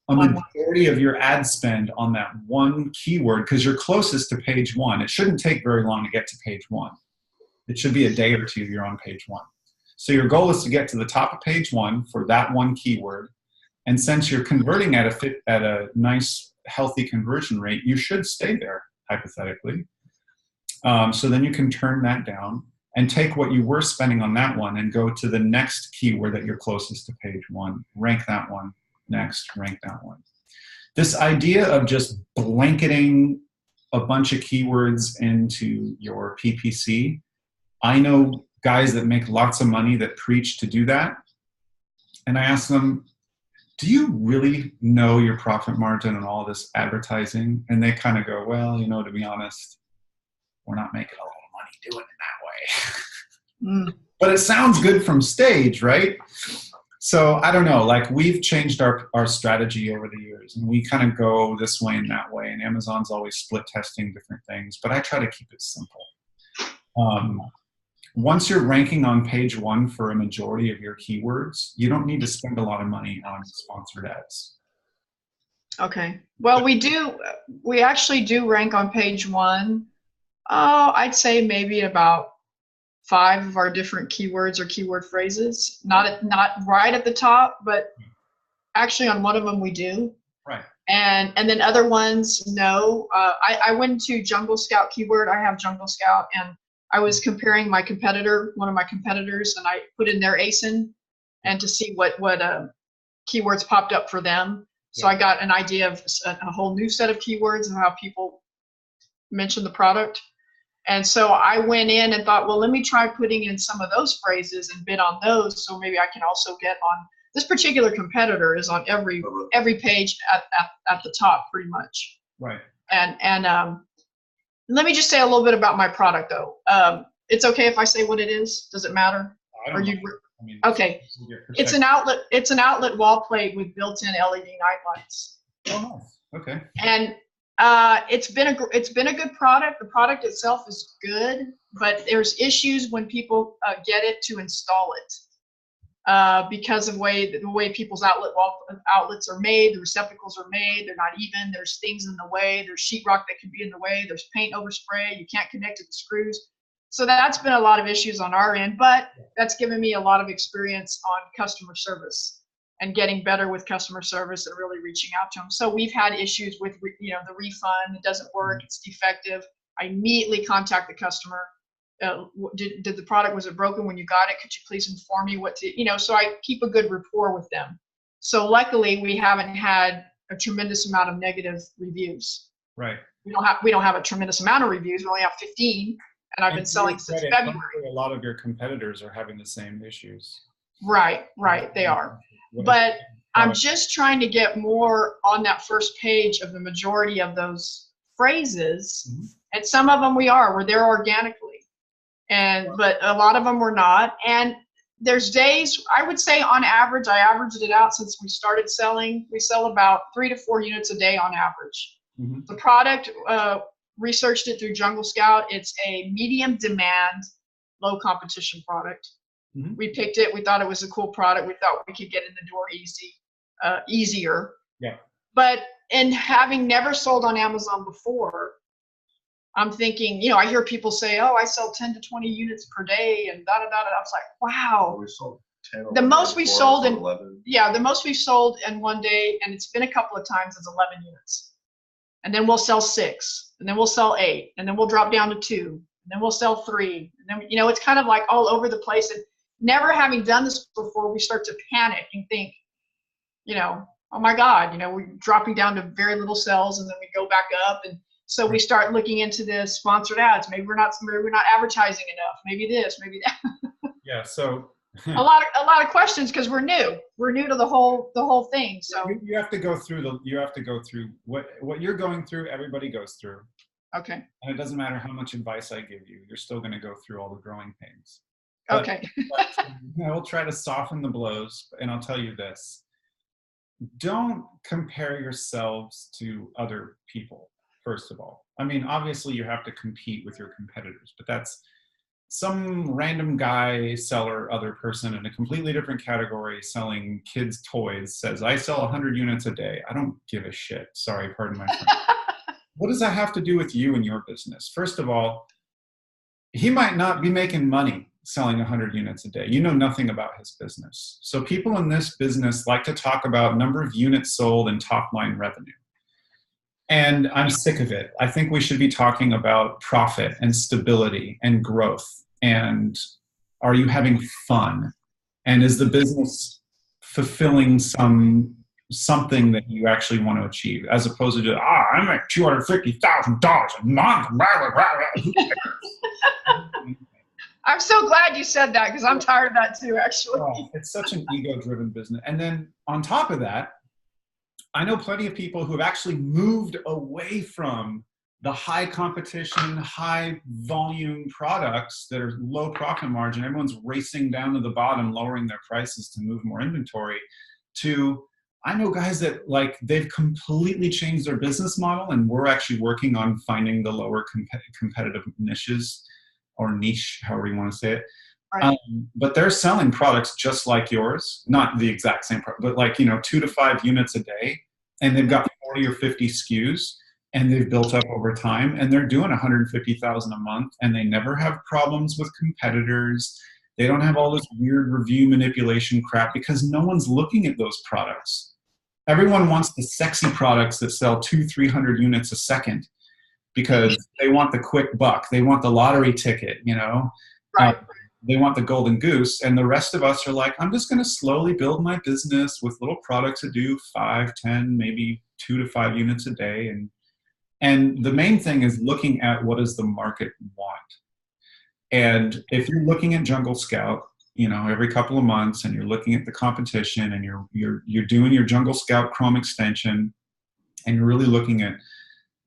a majority of your ad spend on that one keyword because you're closest to page one. It shouldn't take very long to get to page one. It should be a day or two you're on page one. So your goal is to get to the top of page one for that one keyword. And since you're converting at a nice, healthy conversion rate, you should stay there, hypothetically. So then you can turn that down and take what you were spending on that one and go to the next keyword that you're closest to page one, rank that one, next, rank that one. This idea of just blanketing a bunch of keywords into your PPC, I know guys that make lots of money that preach to do that. And I ask them, do you really know your profit margin and all this advertising? And they kind of go, well, you know, to be honest, we're not making a lot of money doing it that way. But it sounds good from stage, right? So I don't know, like we've changed our strategy over the years and we kind of go this way and that way, and Amazon's always split testing different things, but I try to keep it simple. Once you're ranking on page one for a majority of your keywords, you don't need to spend a lot of money on sponsored ads. Okay. Well, we actually do rank on page one. I'd say maybe about 5 of our different keywords or keyword phrases. Not right at the top, but actually on one of them we do. Right. And then other ones, no. I went to Jungle Scout keyword. I have Jungle Scout, and I was comparing one of my competitors, and I put in their ASIN and to see what keywords popped up for them. So I got an idea of a whole new set of keywords and how people mention the product. And so I went in and thought, well, let me try putting in some of those phrases and bid on those. So maybe I can also get on this particular competitor is on every page at the top pretty much. Right. And let me just say a little bit about my product though. It's okay if I say what it is? Does it matter? Okay. It's an outlet wall plate with built-in LED night lights. Oh, nice. Okay. And it's been a good product. The product itself is good, but there's issues when people get it to install it because of the way people's outlets are made. The receptacles are made. They're not even. There's things in the way. There's sheetrock that can be in the way. There's paint overspray. You can't connect to the screws. So that's been a lot of issues on our end, but that's given me a lot of experience on customer service and getting better with customer service and really reaching out to them. So we've had issues with, the refund. It doesn't work. It's defective. I immediately contact the customer. Did the product, was it broken when you got it? Could you please inform me so I keep a good rapport with them. So luckily we haven't had a tremendous amount of negative reviews. Right. We don't have a tremendous amount of reviews. We only have 15. And I've been selling since February. A lot of your competitors are having the same issues. Right, they are. But I'm just trying to get more on that first page of the majority of those phrases. Mm-hmm. And some of them we're there organically. But a lot of them we're not. And there's days, I would say on average, I averaged it out since we started selling. We sell about 3 to 4 units a day on average. Mm-hmm. The product, researched it through Jungle Scout. It's a medium demand, low competition product. Mm-hmm. We picked it. We thought it was a cool product. We thought we could get in the door easier. Yeah. But in having never sold on Amazon before, I'm thinking, I hear people say, oh, I sell 10 to 20 units per day and da da da. I was like, wow. We sold 10. The most we sold in 11. Yeah, the most we've sold in one day, and it's been a couple of times, is 11 units. And then we'll sell 6, and then we'll sell 8, and then we'll drop down to 2, and then we'll sell 3. And then, it's kind of like all over the place. And never having done this before, we start to panic and think, oh my God, we're dropping down to very little sales, and then we go back up. And so we start looking into the sponsored ads. Maybe we're not advertising enough. Maybe this, maybe that. Yeah. So a lot of questions because we're new to the whole thing. So you have to go through what you're going through. Everybody goes through. Okay. And it doesn't matter how much advice I give you, you're still going to go through all the growing pains. Okay. I will try to soften the blows, and I'll tell you this. Don't compare yourselves to other people, first of all. I mean, obviously you have to compete with your competitors, but that's some random guy, seller, other person in a completely different category selling kids' toys says, I sell 100 units a day. I don't give a shit. Sorry, pardon my French. What does that have to do with you and your business? First of all, he might not be making money selling 100 units a day. You know nothing about his business. So people in this business like to talk about number of units sold and top line revenue. And I'm sick of it. I think we should be talking about profit and stability and growth. And are you having fun? And is the business fulfilling something that you actually want to achieve, as opposed to, I make $250,000 a month. I'm so glad you said that, because I'm tired of that too, actually. Oh, it's such an ego-driven business. And then on top of that, I know plenty of people who have actually moved away from the high competition, high volume products that are low profit margin. Everyone's racing down to the bottom, lowering their prices to move more inventory, to, I know guys that like they've completely changed their business model, and we're actually working on finding the lower competitive niches, or niche, however you want to say it. Right. But they're selling products just like yours, not the exact same product, but like, 2 to 5 units a day, and they've got 40 or 50 SKUs, and they've built up over time, and they're doing 150,000 a month, and they never have problems with competitors. They don't have all this weird review manipulation crap, because no one's looking at those products. Everyone wants the sexy products that sell 200-300 units a second, because they want the quick buck. They want the lottery ticket, Right. They want the golden goose. And the rest of us are like, I'm just going to slowly build my business with little products that do 5, 10, maybe 2 to 5 units a day. And the main thing is looking at what does the market want. And if you're looking at Jungle Scout, every couple of months, and you're looking at the competition, and you're doing your Jungle Scout Chrome extension, and you're really looking at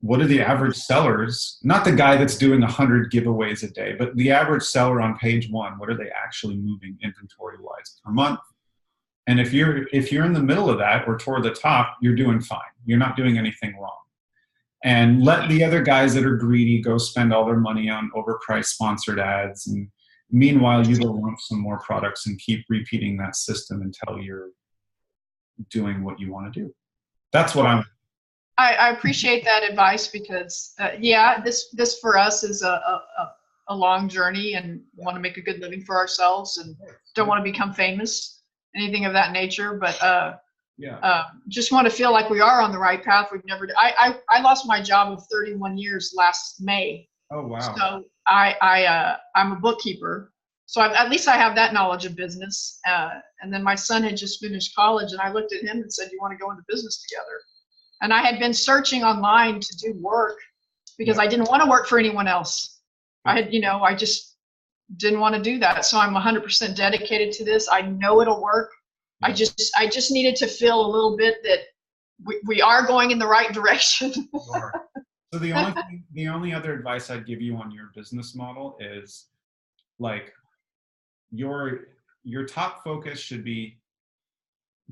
what are the average sellers, not the guy that's doing 100 giveaways a day, but the average seller on page 1, what are they actually moving inventory-wise per month? And if you're in the middle of that or toward the top, you're doing fine. You're not doing anything wrong. And let the other guys that are greedy go spend all their money on overpriced sponsored ads. And meanwhile, you go launch some more products and keep repeating that system until you're doing what you want to do. That's what I appreciate that advice, because this for us is a long journey, and want to make a good living for ourselves, and don't want to become famous, anything of that nature. But just want to feel like we are on the right path. We've never. I lost my job of 31 years last May. Oh wow. So I'm a bookkeeper, so at least I have that knowledge of business. And then my son had just finished college, and I looked at him and said, "You want to go into business together?" And I had been searching online to do work, because I didn't want to work for anyone else. I just didn't want to do that. So I'm 100% dedicated to this. I know it'll work. I just needed to feel a little bit that we are going in the right direction. So the only other advice I'd give you on your business model is, like, your top focus should be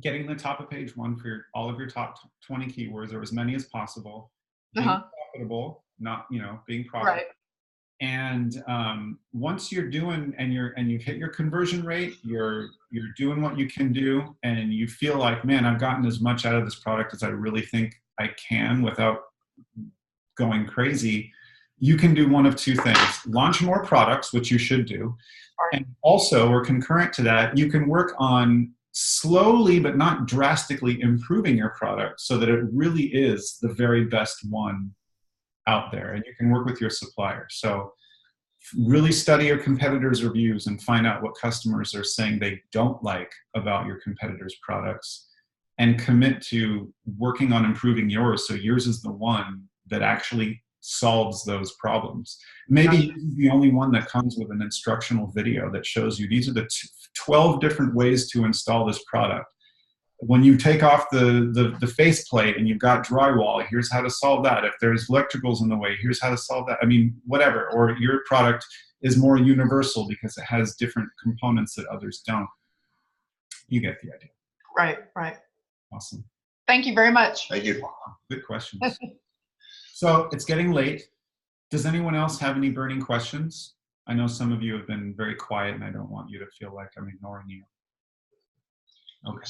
getting the top of page 1 for all of your top 20 keywords, or as many as possible. Being profitable, not being profitable. Right. And once you're doing, and you've hit your conversion rate, you're doing what you can do, and you feel like, man, I've gotten as much out of this product as I really think I can without going crazy. You can do one of two things: launch more products, which you should do, and also, or concurrent to that, you can work on slowly but not drastically improving your product so that it really is the very best one out there, and you can work with your supplier. So really study your competitors' reviews and find out what customers are saying they don't like about your competitors' products, and commit to working on improving yours, so yours is the one that actually solves those problems. Maybe the only one that comes with an instructional video that shows you these are the 12 different ways to install this product. When you take off the faceplate and you've got drywall, here's how to solve that. If there's electricals in the way, here's how to solve that. I mean, whatever. Or your product is more universal because it has different components that others don't. You get the idea. Right, right. Awesome. Thank you very much. Thank you. Good questions. So it's getting late. Does anyone else have any burning questions? I know some of you have been very quiet, and I don't want you to feel like I'm ignoring you. Okay.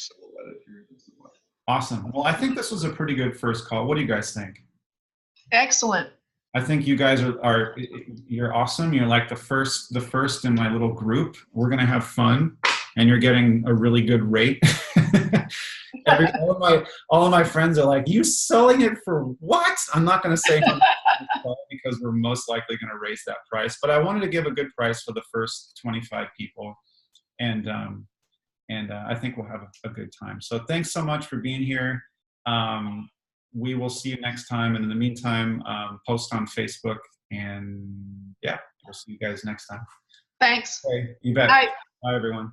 Awesome. Well, I think this was a pretty good first call. What do you guys think? Excellent. I think you guys are you're awesome. You're like the first in my little group. We're gonna have fun, and you're getting a really good rate. all of my friends are like, "You selling it for what?" I'm not gonna say how much because we're most likely gonna raise that price. But I wanted to give a good price for the first 25 people, and I think we'll have a good time. So thanks so much for being here. We will see you next time. And in the meantime, post on Facebook. And yeah, we'll see you guys next time. Thanks. Okay, you bet. Bye. Bye, everyone.